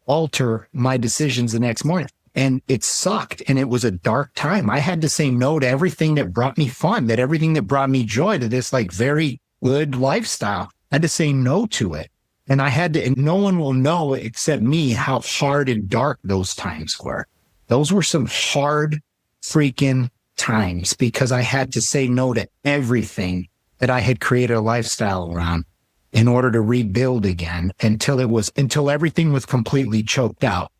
alter my decisions the next morning. And it sucked. And it was a dark time. I had to say no to everything that brought me fun, everything that brought me joy, to this like very good lifestyle. I had to say no to it. And and no one will know except me how hard and dark those times were. Those were some hard freaking times, because I had to say no to everything that I had created a lifestyle around in order to rebuild again, until everything was completely choked out.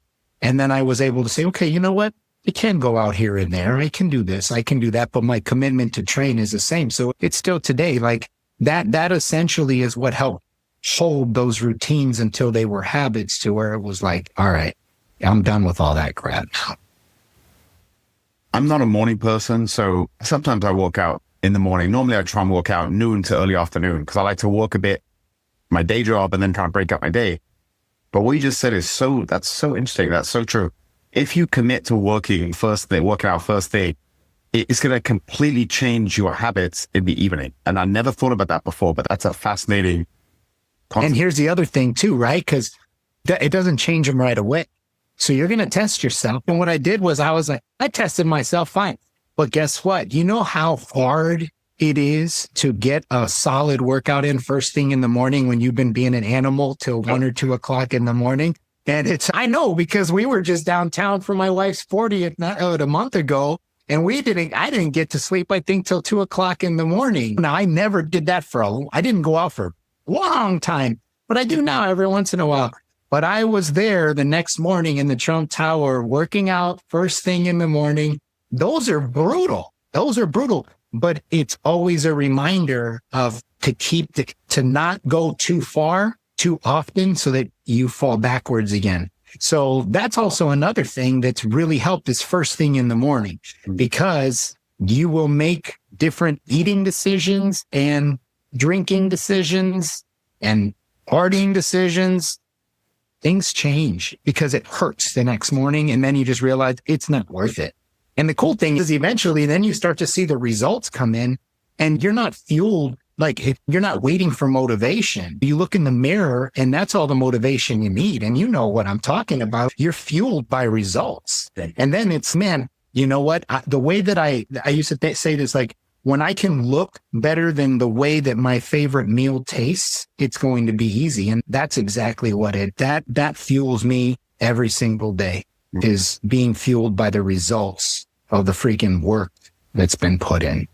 And then I was able to say, okay, you know what? I can go out here and there. I can do this. I can do that. But my commitment to train is the same. So it's still today like that essentially is what helped hold those routines until they were habits, to where it was like, all right, I'm done with all that crap. I'm not a morning person, so sometimes I walk out in the morning. Normally I try and walk out noon to early afternoon, because I like to walk a bit, my day job, and then try and break up my day. But what you just said that's so interesting. That's so true. If you commit to working out first thing, it's going to completely change your habits in the evening. And I never thought about that before, but that's a fascinating concept. And here's the other thing too, right? Because it doesn't change them right away. So you're going to test yourself. And what I did was I tested myself fine. But guess what? You know how hard it is to get a solid workout in first thing in the morning when you've been being an animal till 1 or 2 o'clock in the morning? And I know, because we were just downtown for my wife's 40th a month ago. And I didn't get to sleep, I think, till 2 o'clock in the morning. Now, I never did that I didn't go out for long time, but I do now every once in a while. But I was there the next morning in the Trump Tower working out first thing in the morning. Those are brutal. Those are brutal. But it's always a reminder of to not go too far too often so that you fall backwards again. So that's also another thing that's really helped is first thing in the morning, because you will make different eating decisions and drinking decisions and partying decisions. Things change because it hurts the next morning. And then you just realize it's not worth it. And the cool thing is eventually then you start to see the results come in and you're not fueled. Like you're not waiting for motivation. You look in the mirror and that's all the motivation you need. And you know what I'm talking about. You're fueled by results. And then it's, man, you know what? The way that I used to say this, like when I can look better than the way that my favorite meal tastes, it's going to be easy. And that's exactly what that fuels me every single day, is being fueled by the results of the freaking work that's been put in.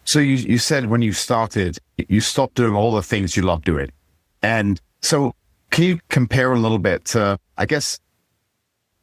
So you said when you started, you stopped doing all the things you love doing. And so can you compare a little bit to, I guess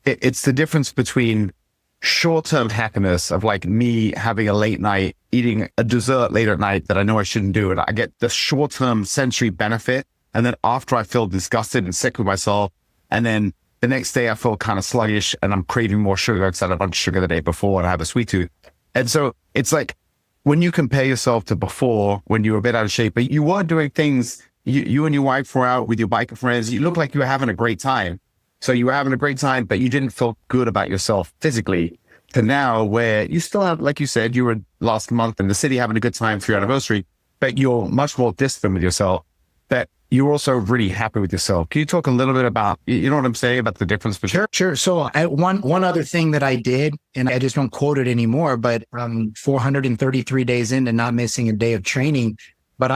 it's the difference between short-term happiness of like me having a late night, eating a dessert late at night that I know I shouldn't do. And I get the short-term sensory benefit. And then after I feel disgusted and sick with myself, and then the next day I feel kind of sluggish and I'm craving more sugar because I had a bunch of sugar the day before and I have a sweet tooth. And so it's like, when you compare yourself to before, when you were a bit out of shape, but you were doing things, you and your wife were out with your biker friends, you looked like you were having a great time. So you were having a great time, but you didn't feel good about yourself physically. To now where you still have, like you said, you were last month in the city having a good time for your anniversary, but you're much more disciplined with yourself, that you're also really happy with yourself. Can you talk a little bit about, you know what I'm saying, about the difference between? Sure. So one other thing that I did, and I just don't quote it anymore, but 433 days into not missing a day of training, but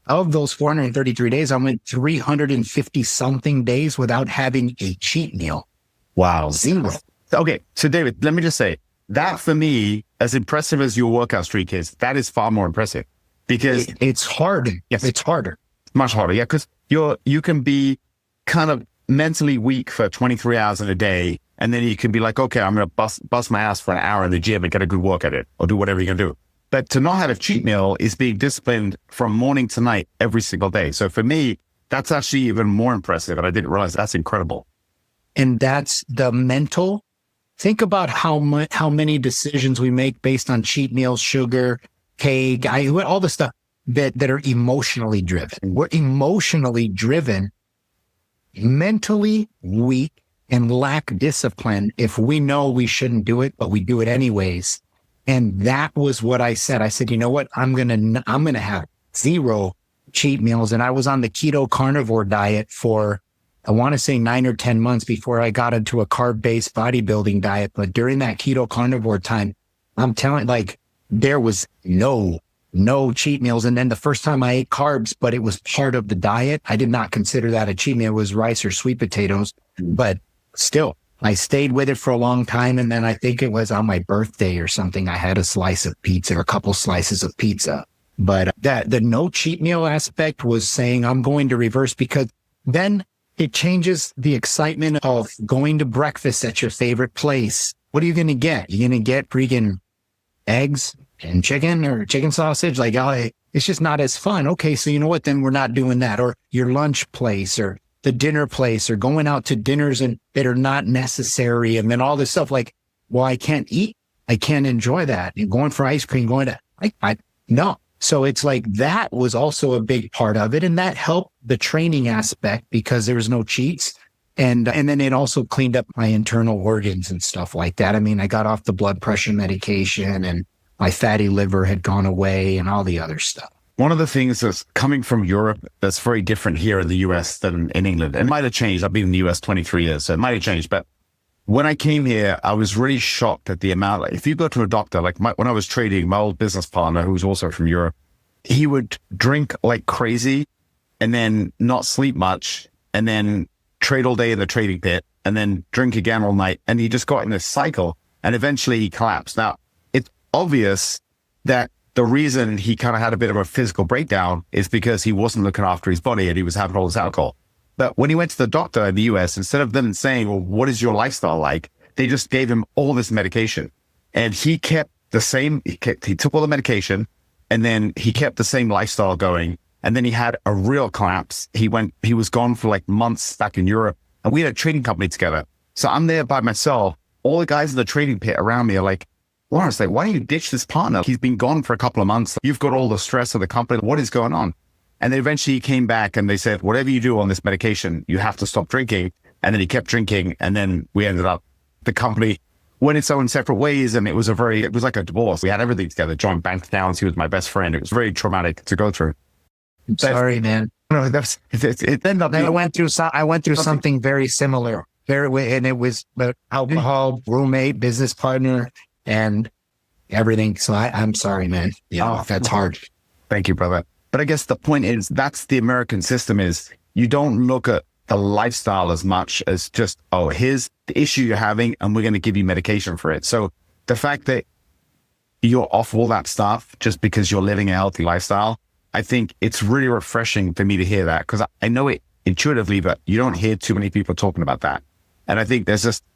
of those 433 days, I went 350 something days without having a cheat meal. Wow. 0. Okay. So David, let me just say that for me, as impressive as your workout streak is, that is far more impressive because it's hard. Yes. It's harder. Much harder. Yeah. Cause you can be kind of mentally weak for 23 hours in a day. And then you can be like, okay, I'm going to bust my ass for an hour in the gym and get a good work at it or do whatever you're going to do. But to not have a cheat meal is being disciplined from morning to night every single day. So for me, that's actually even more impressive. And I didn't realize that's incredible. And that's the mental. Think about how many decisions we make based on cheat meals, sugar, cake, all the stuff that are emotionally driven. We're emotionally driven, mentally weak, and lack discipline if we know we shouldn't do it, but we do it anyways. And that was what I said. I said, you know what? I'm going to have 0 cheat meals. And I was on the Keto-Carnivore Diet for, I want to say 9 or 10 months before I got into a carb-based bodybuilding diet. But during that Keto-Carnivore time, I'm telling, like, there was no cheat meals. And then the first time I ate carbs, but it was part of the diet, I did not consider that a cheat meal. It was rice or sweet potatoes, but still I stayed with it for a long time. And then I think it was on my birthday or something, I had a slice of pizza or a couple slices of pizza. But the no cheat meal aspect was saying I'm going to reverse, because then it changes the excitement of going to breakfast at your favorite place. What are you going to get? You're going to get freaking eggs and chicken or chicken sausage. Like, it's just not as fun. Okay. So you know what? Then we're not doing that. Or your lunch place or the dinner place, or going out to dinners that are not necessary. And then all this stuff like, well, I can't eat. I can't enjoy that. And going for ice cream, no. So it's like, that was also a big part of it. And that helped the training aspect because there was no cheats. And then it also cleaned up my internal organs and stuff like that. I mean, I got off the blood pressure medication and my fatty liver had gone away and all the other stuff. One of the things that's coming from Europe that's very different here in the US than in England, it might have changed. I've been in the US 23 years, so it might have changed. But when I came here, I was really shocked at the amount. Like, if you go to a doctor, like when I was trading, my old business partner, who was also from Europe, he would drink like crazy and then not sleep much and then trade all day in the trading pit and then drink again all night. And he just got in this cycle and eventually he collapsed. Now, it's obvious that the reason he kind of had a bit of a physical breakdown is because he wasn't looking after his body and he was having all this alcohol. But when he went to the doctor in the US, instead of them saying, well, what is your lifestyle like? They just gave him all this medication. And he kept the same, he took all the medication, and then he kept the same lifestyle going. And then he had a real collapse. He was gone for like months back in Europe, and we had a trading company together. So I'm there by myself. All the guys in the trading pit around me are like, Lawrence, like, why don't you ditch this partner? He's been gone for a couple of months. You've got all the stress of the company. What is going on? And then eventually he came back and they said, whatever you do on this medication, you have to stop drinking. And then he kept drinking. And then we ended up, the company went its own separate ways. And it was like a divorce. We had everything together, joint bank accounts. He was my best friend. It was very traumatic to go through. I'm sorry, man. No, it ended up. I went through something very similar. And it was alcohol, roommate, business partner, and everything. So I'm sorry, man. Yeah, that's hard. Thank you, brother. But I guess the point is, that's the American system is you don't look at the lifestyle as much as just, oh, here's the issue you're having and we're going to give you medication for it. So the fact that you're off all that stuff just because you're living a healthy lifestyle, I think it's really refreshing for me to hear that, because I know it intuitively, but you don't hear too many people talking about that. And I think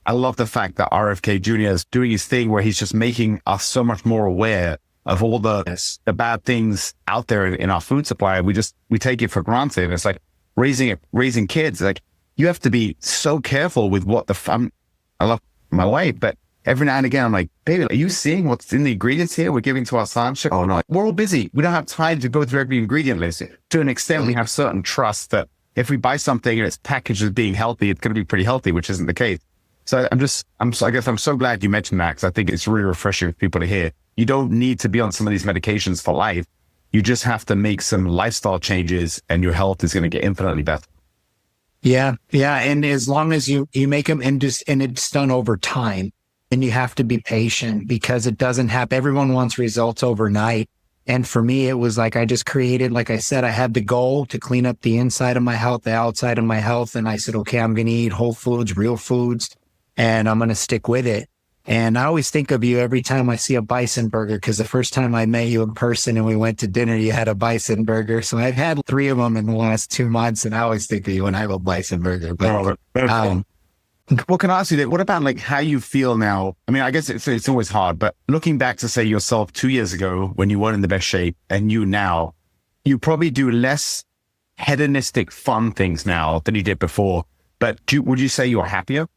I love the fact that RFK Jr. is doing his thing where he's just making us so much more aware of all the bad things out there in our food supply. We take it for granted. It's like raising kids. Like, you have to be so careful with what I love my wife, but every now and again, I'm like, baby, are you seeing what's in the ingredients here we're giving to our son? Oh no, we're all busy. We don't have time to go through every ingredient list. To an extent, we have certain trust that if we buy something and it's packaged as being healthy, it's going to be pretty healthy, which isn't the case. So I guess I'm so glad you mentioned that, because I think it's really refreshing for people to hear. You don't need to be on some of these medications for life. You just have to make some lifestyle changes and your health is going to get infinitely better. Yeah. Yeah. And as long as you make them and it's done over time, and you have to be patient, because it doesn't happen. Everyone wants results overnight. And for me, it was like, I just created, like I said, I had the goal to clean up the inside of my health, the outside of my health. And I said, okay, I'm going to eat whole foods, real foods, and I'm going to stick with it. And I always think of you every time I see a bison burger, because the first time I met you in person and we went to dinner, you had a bison burger. So I've had 3 of them in the last 2 months, and I always think of you when I have a bison burger. But what can I ask you? What about like how you feel now? I mean, I guess it's always hard, but looking back to say yourself 2 years ago when you weren't in the best shape, and you now, you probably do less hedonistic fun things now than you did before. But would you say you're happier?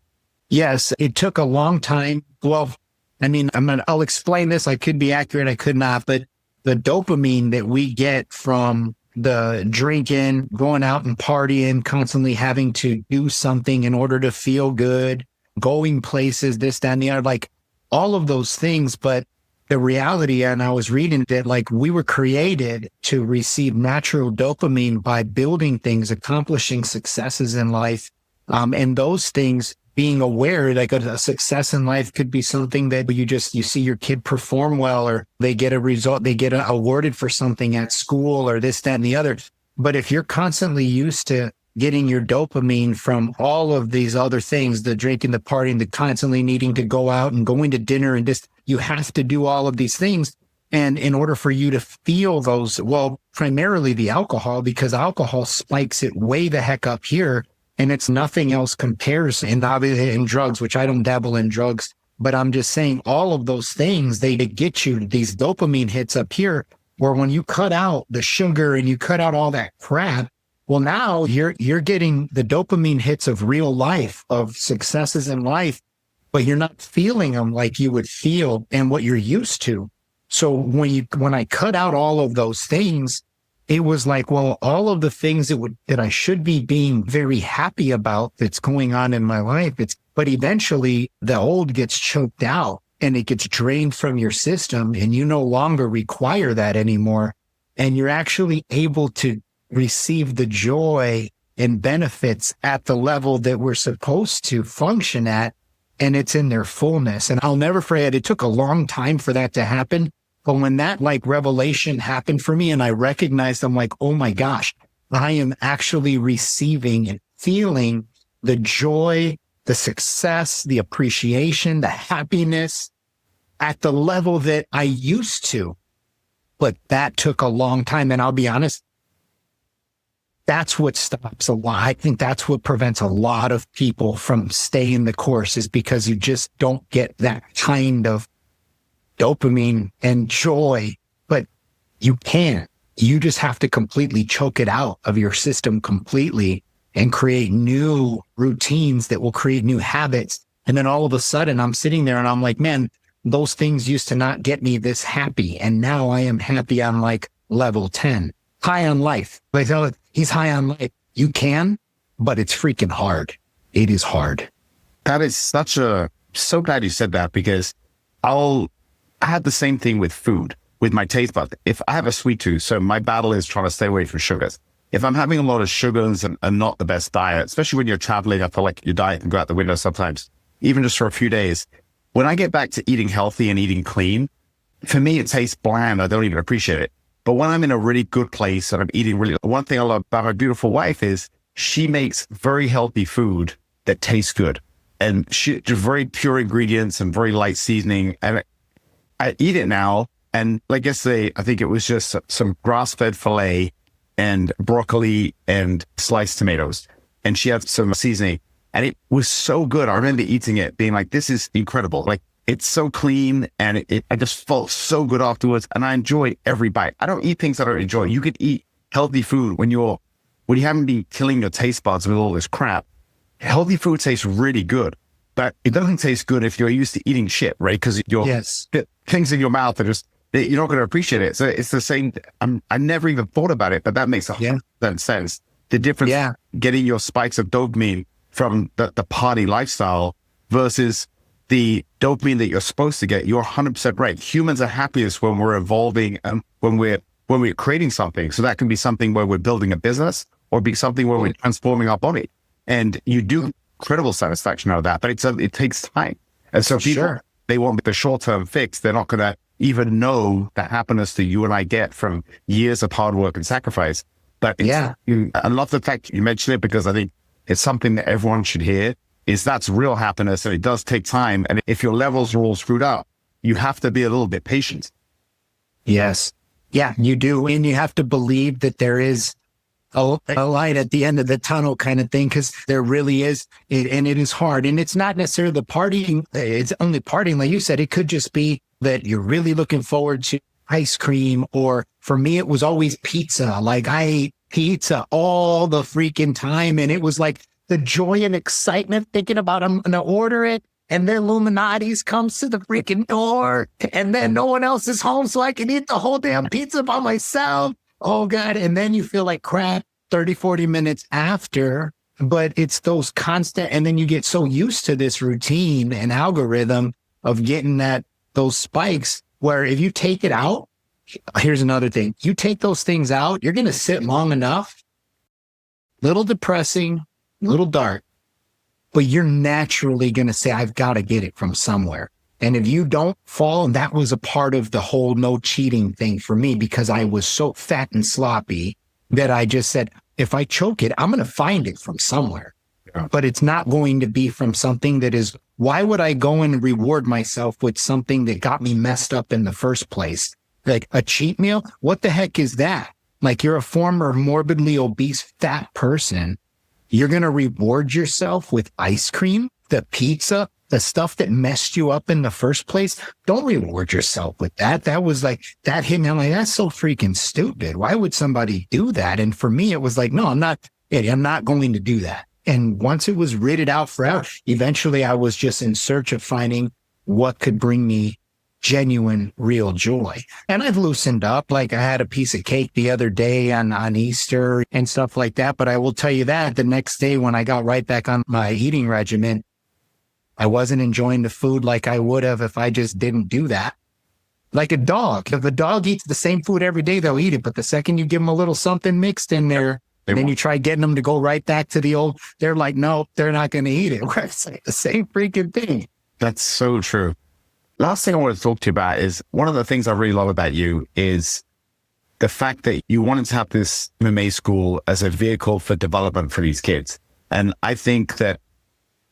Yes, it took a long time. Well, I mean, I'll explain this. I could be accurate, I could not, but the dopamine that we get from the drinking, going out and partying, constantly having to do something in order to feel good, going places, this, that, and the other, like all of those things. But the reality, and I was reading that, like, we were created to receive natural dopamine by building things, accomplishing successes in life. And those things, being aware, like a success in life could be something that you see your kid perform well, or they get a result, they get awarded for something at school, or this, that, and the other. But if you're constantly used to getting your dopamine from all of these other things, the drinking, the partying, the constantly needing to go out and going to dinner, and just, you have to do all of these things. And in order for you to feel those, well, primarily the alcohol, because alcohol spikes it way the heck up here. And it's nothing else compares, and obviously in drugs, which I don't dabble in drugs, but I'm just saying all of those things, they get you these dopamine hits up here, where when you cut out the sugar and you cut out all that crap, well, now you're getting the dopamine hits of real life, of successes in life, but you're not feeling them like you would feel and what you're used to. So when I cut out all of those things, it was like, well, all of the things that I should be being very happy about that's going on in my life, but eventually the old gets choked out and it gets drained from your system, and you no longer require that anymore. And you're actually able to receive the joy and benefits at the level that we're supposed to function at, and it's in their fullness. And I'll never forget, it took a long time for that to happen. But when that like revelation happened for me and I recognized, I'm like, oh my gosh, I am actually receiving and feeling the joy, the success, the appreciation, the happiness at the level that I used to. But that took a long time. And I'll be honest, that's what stops a lot. I think that's what prevents a lot of people from staying the course, is because you just don't get that kind of dopamine and joy. But you can't. You just have to completely choke it out of your system completely and create new routines that will create new habits. And then all of a sudden I'm sitting there and I'm like, man, those things used to not get me this happy. And now I am happy on like level 10. High on life. They tell he's high on life. You can, but it's freaking hard. It is hard. That is so glad you said that, because I had the same thing with food, with my taste buds. If I have a sweet tooth, so my battle is trying to stay away from sugars. If I'm having a lot of sugars and not the best diet, especially when you're traveling, I feel like your diet can go out the window sometimes, even just for a few days. When I get back to eating healthy and eating clean, for me, it tastes bland. I don't even appreciate it. But when I'm in a really good place and I'm eating one thing I love about my beautiful wife is she makes very healthy food that tastes good. And she just very pure ingredients and very light seasoning. And I eat it now. And like yesterday, I think it was just some grass-fed filet and broccoli and sliced tomatoes. And she had some seasoning and it was so good. I remember eating it being like, this is incredible. Like, it's so clean and I just felt so good afterwards, and I enjoy every bite. I don't eat things I don't enjoy. You could eat healthy food when you haven't been killing your taste buds with all this crap. Healthy food tastes really good, but it doesn't taste good if you're used to eating shit, right? Because things in your mouth are just, you're not going to appreciate it. So it's the same. I never even thought about it, but that makes 100% sense. The difference, getting your spikes of dopamine from the party lifestyle versus the dopamine that you're supposed to get. You're 100% right. Humans are happiest when we're evolving and when we're creating something. So that can be something where we're building a business or be something where we're transforming our body. And you do incredible satisfaction out of that, but it takes time. And so people, they want the short-term fix. They're not going to even know the happiness that you and I get from years of hard work and sacrifice. But I love the fact you mentioned it, because I think it's something that everyone should hear. Is that's real happiness, and it does take time. And if your levels are all screwed up, you have to be a little bit patient. Yes. Yeah, you do. And you have to believe that there is a light at the end of the tunnel kind of thing, because there really is. And it is hard. And it's not necessarily the partying. It's only partying. Like you said, it could just be that you're really looking forward to ice cream. Or for me, it was always pizza. Like I ate pizza all the freaking time. And it was like the joy and excitement thinking about I'm going to order it. And then Illuminati's comes to the freaking door. And then no one else is home, so I can eat the whole damn pizza by myself. Oh, God. And then you feel like crap 30, 40 minutes after. But it's those constant. And then you get so used to this routine and algorithm of getting those spikes, where if you take it out, here's another thing. You take those things out, you're going to sit long enough, little depressing, little dark, but you're naturally going to say, I've got to get it from somewhere. And if you don't fall, and that was a part of the whole no cheating thing for me, because I was so fat and sloppy that I just said, if I choke it, I'm going to find it from somewhere. Yeah. But it's not going to be from something that is, why would I go and reward myself with something that got me messed up in the first place? Like a cheat meal? What the heck is that? Like, you're a former morbidly obese fat person. You're going to reward yourself with ice cream, the pizza, the stuff that messed you up in the first place. Don't reward yourself with that. That was like, that hit me. I'm like, that's so freaking stupid. Why would somebody do that? And for me, it was like, no, I'm not going to do that. And once it was ridded out forever, eventually I was just in search of finding what could bring me genuine, real joy. And I've loosened up. Like, I had a piece of cake the other day on Easter and stuff like that. But I will tell you that the next day when I got right back on my eating regimen, I wasn't enjoying the food like I would have if I just didn't do that. Like a dog. If a dog eats the same food every day, they'll eat it. But the second you give them a little something mixed in there, then you try getting them to go right back to the old, they're like, no, they're not going to eat it. It's like the same freaking thing. That's so true. Last thing I want to talk to you about is one of the things I really love about you is the fact that you wanted to have this MMA school as a vehicle for development for these kids. And I think that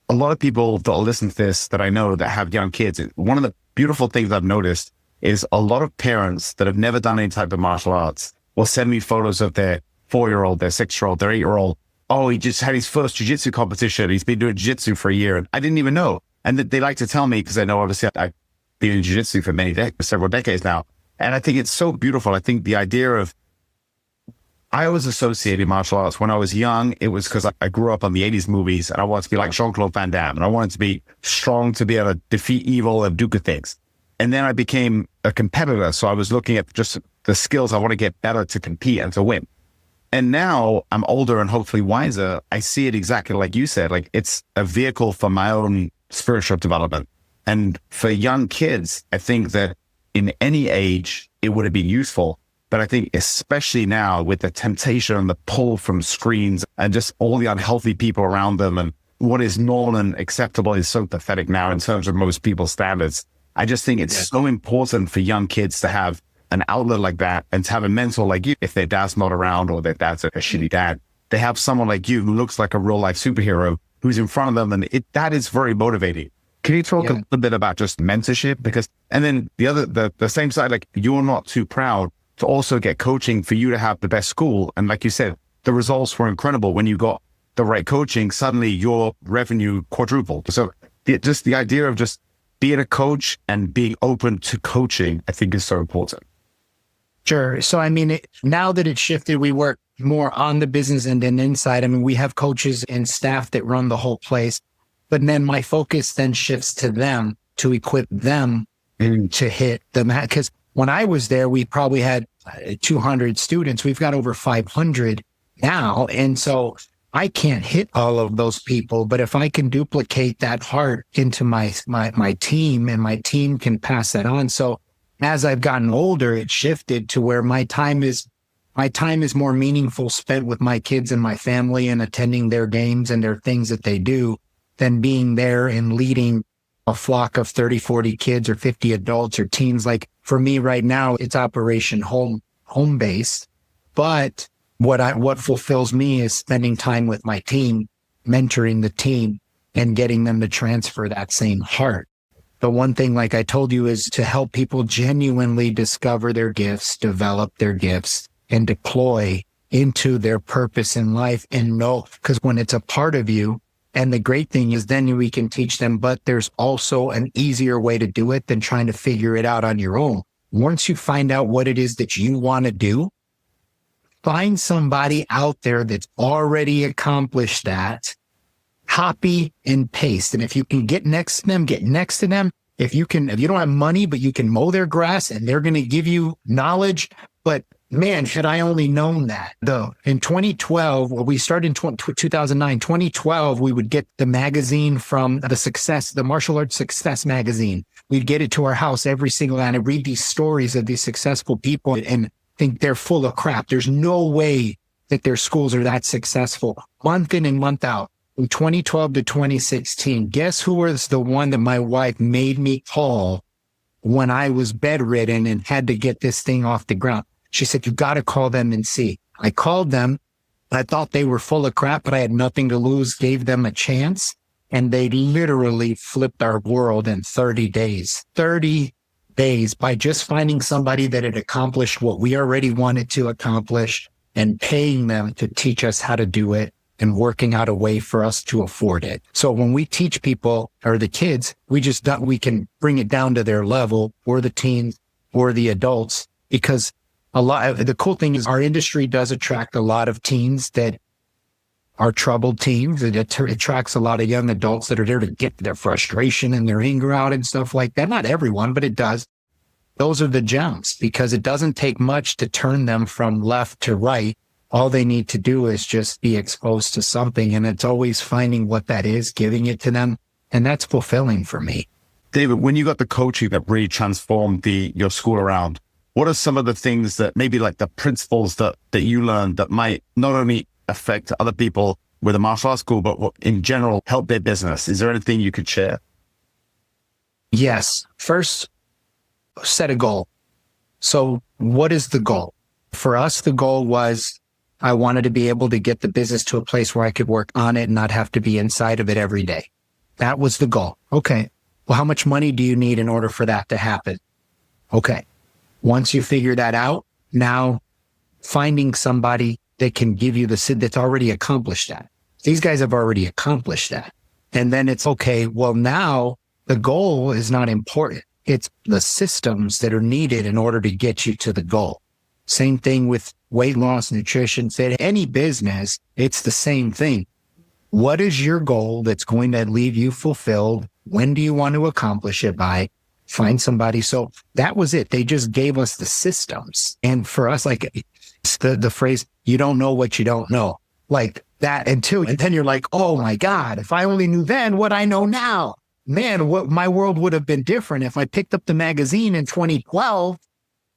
a lot of people that will listen to this that I know that have young kids, one of the beautiful things I've noticed is a lot of parents that have never done any type of martial arts will send me photos of their 4-year-old, their 6-year-old, their 8-year-old. Oh, he just had his first jiu-jitsu competition. He's been doing jiu-jitsu for a year. And I didn't even know. And they like to tell me, because I know obviously I've been in jiu-jitsu for several decades now. And I think it's so beautiful. I think the idea of, I always associated martial arts when I was young. It was because I grew up on the 80s movies and I wanted to be like Jean-Claude Van Damme. And I wanted to be strong to be able to defeat evil and do good things. And then I became a competitor. So I was looking at just the skills. I want to get better to compete and to win. And now I'm older and hopefully wiser. I see it exactly like you said, like it's a vehicle for my own spiritual development. And for young kids, I think that in any age, it would have been useful. But I think especially now with the temptation and the pull from screens and just all the unhealthy people around them, and what is normal and acceptable is so pathetic now in terms of most people's standards. I just think it's so important for young kids to have an outlet like that and to have a mentor like you. If their dad's not around or their dad's a shitty dad, they have someone like you who looks like a real life superhero who's in front of them. And that is very motivating. Can you talk a little bit about just mentorship? Because, and then the same side, like you're not too proud to also get coaching for you to have the best school. And like you said, the results were incredible. When you got the right coaching, suddenly your revenue quadrupled. So just the idea of just being a coach and being open to coaching, I think is so important. Sure. So, I mean, now that it's shifted, we work more on the business and then inside. I mean, we have coaches and staff that run the whole place, but then my focus then shifts to them to equip them to hit the mat. Because when I was there, we probably had 200 students. We've got over 500 now. And so I can't hit all of those people, but if I can duplicate that heart into my team, and my team can pass that on. So as I've gotten older, it shifted to where my time is more meaningful spent with my kids and my family and attending their games and their things that they do than being there and leading a flock of 30, 40 kids or 50 adults or teens. Like for me right now, it's operation home based, but what fulfills me is spending time with my team, mentoring the team and getting them to transfer that same heart. The one thing, like I told you, is to help people genuinely discover their gifts, develop their gifts, and deploy into their purpose in life and know, because when it's a part of you, and the great thing is then we can teach them, but there's also an easier way to do it than trying to figure it out on your own. Once you find out what it is that you want to do, find somebody out there that's already accomplished that. Copy and paste. And if you can get next to them, get next to them. If you don't have money, but you can mow their grass and they're going to give you knowledge. But man, had I only known that though. In 2012, we started in 2009, 2012, we would get the magazine from the Martial Arts Success magazine. We'd get it to our house every single night and read these stories of these successful people and think they're full of crap. There's no way that their schools are that successful month in and month out. From 2012 to 2016, guess who was the one that my wife made me call when I was bedridden and had to get this thing off the ground? She said, you got to call them and see. I called them. I thought they were full of crap, but I had nothing to lose, gave them a chance. And they literally flipped our world in 30 days. 30 days by just finding somebody that had accomplished what we already wanted to accomplish and paying them to teach us how to do it and working out a way for us to afford it. So when we teach people or the kids, we can bring it down to their level, or the teens or the adults, because the cool thing is our industry does attract a lot of teens that are troubled teens. It attracts a lot of young adults that are there to get their frustration and their anger out and stuff like that. Not everyone, but it does. Those are the gems, because it doesn't take much to turn them from left to right. All they need to do is just be exposed to something. And it's always finding what that is, giving it to them. And that's fulfilling for me. David, when you got the coaching that really transformed your school around, what are some of the things that maybe like the principles that you learned that might not only affect other people with a martial arts school, but in general help their business? Is there anything you could share? Yes. First, set a goal. So what is the goal? For us, the goal was I wanted to be able to get the business to a place where I could work on it and not have to be inside of it every day. That was the goal. Okay. Well, how much money do you need in order for that to happen? Okay. Once you figure that out, now finding somebody that can give you that's already accomplished that. These guys have already accomplished that. And then it's okay. Well, now the goal is not important. It's the systems that are needed in order to get you to the goal. Same thing with weight loss, nutrition, fit, any business. It's the same thing. What is your goal that's going to leave you fulfilled? When do you want to accomplish it by? Find somebody. So that was it. They just gave us the systems. And for us, like it's the phrase, you don't know what you don't know. Like that and then you're like, oh my God, if I only knew then what I know now, man, what my world would have been different if I picked up the magazine in 2012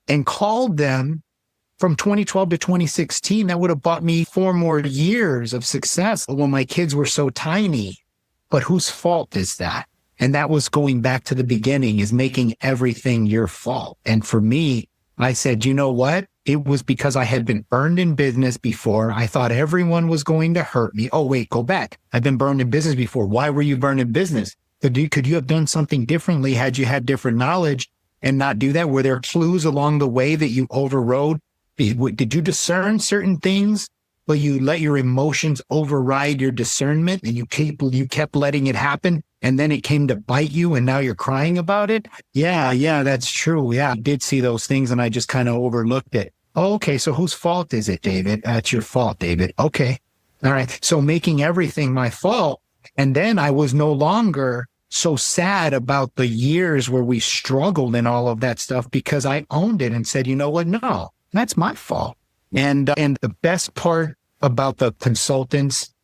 and called them from 2012 to 2016. That would have bought me 4 more years of success when my kids were so tiny. But whose fault is that? And that was going back to the beginning, is making everything your fault. And for me, I said, you know what? It was because I had been burned in business before. I thought everyone was going to hurt me. Oh, wait, go back. I've been burned in business before. Why were you burned in business? Could you have done something differently had you had different knowledge and not do that? Were there clues along the way that you overrode? Did you discern certain things, but you let your emotions override your discernment and you kept letting it happen? And then it came to bite you and now you're crying about it? Yeah, that's true. Yeah, I did see those things and I just kind of overlooked it. Oh, okay, so whose fault is it, David? It's your fault, David. Okay. All right. So making everything my fault. And then I was no longer so sad about the years where we struggled and all of that stuff because I owned it and said, you know what? No, that's my fault. And the best part about the consultants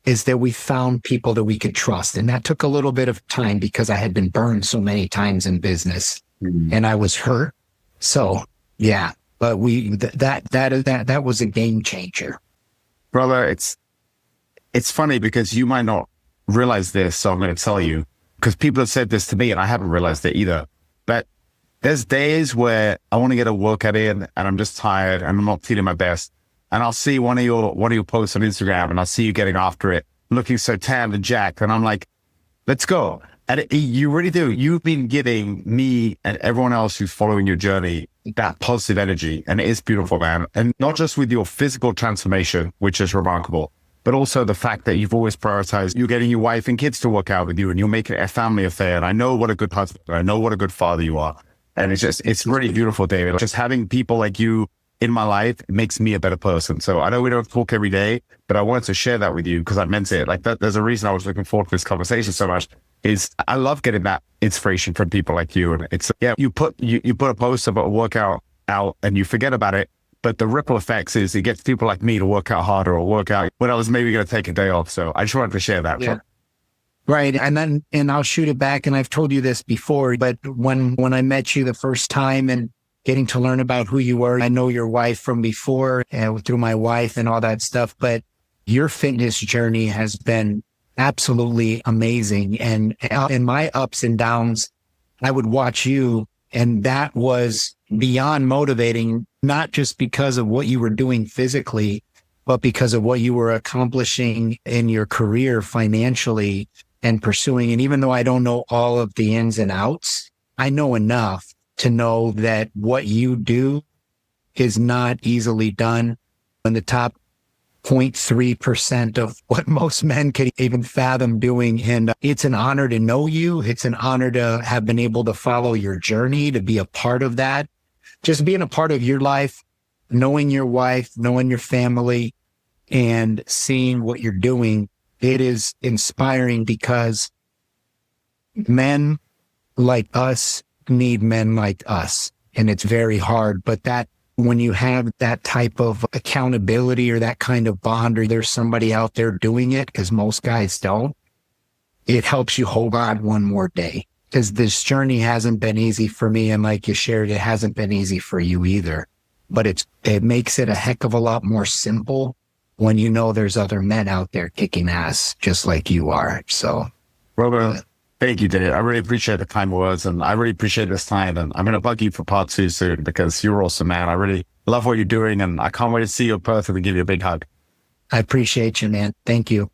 is that we found people that we could trust. And that took a little bit of time because I had been burned so many times in business and I was hurt. So yeah, but that was a game changer. Brother, it's funny because you might not realize this. So I'm going to tell you, because people have said this to me and I haven't realized it either. But there's days where I want to get a workout in and I'm just tired and I'm not feeling my best. And I'll see one of your posts on Instagram and I'll see you getting after it, looking so tanned and jacked. And I'm like, let's go. And you really do. You've been giving me and everyone else who's following your journey that positive energy. And it is beautiful, man. And not just with your physical transformation, which is remarkable, but also the fact that you've always prioritized you getting your wife and kids to work out with you and you're making it a family affair. And I know what a good husband, I know what a good father you are. And it's really beautiful, David. Just having people like you in my life, it makes me a better person. So I know we don't talk every day, but I wanted to share that with you because I meant it. Like that, there's a reason I was looking forward to this conversation so much. Is I love getting that inspiration from people like you. And it's, yeah, you put a post about a workout out and you forget about it. But the ripple effects is it gets people like me to work out harder or work out when I was maybe going to take a day off. So I just wanted to share that. Yeah. Right. And I'll shoot it back. And I've told you this before, but when I met you the first time and getting to learn about who you were, I know your wife from before through my wife and all that stuff, but your fitness journey has been absolutely amazing. And in my ups and downs, I would watch you and that was beyond motivating, not just because of what you were doing physically, but because of what you were accomplishing in your career financially and pursuing. And even though I don't know all of the ins and outs, I know enough to know that what you do is not easily done in the top 0.3% of what most men can even fathom doing. And it's an honor to know you. It's an honor to have been able to follow your journey, to be a part of that, just being a part of your life, knowing your wife, knowing your family, and seeing what you're doing. It is inspiring because men like us need men like us. And it's very hard, but that when you have that type of accountability or that kind of bond, or there's somebody out there doing it, because most guys don't, it helps you hold on one more day. Because this journey hasn't been easy for me. And like you shared, it hasn't been easy for you either. But it makes it a heck of a lot more simple when you know there's other men out there kicking ass just like you are. So, Robert, thank you, David. I really appreciate the kind words and I really appreciate this time. And I'm going to bug you for part 2 soon because you're awesome, man. I really love what you're doing and I can't wait to see you in person and give you a big hug. I appreciate you, man. Thank you.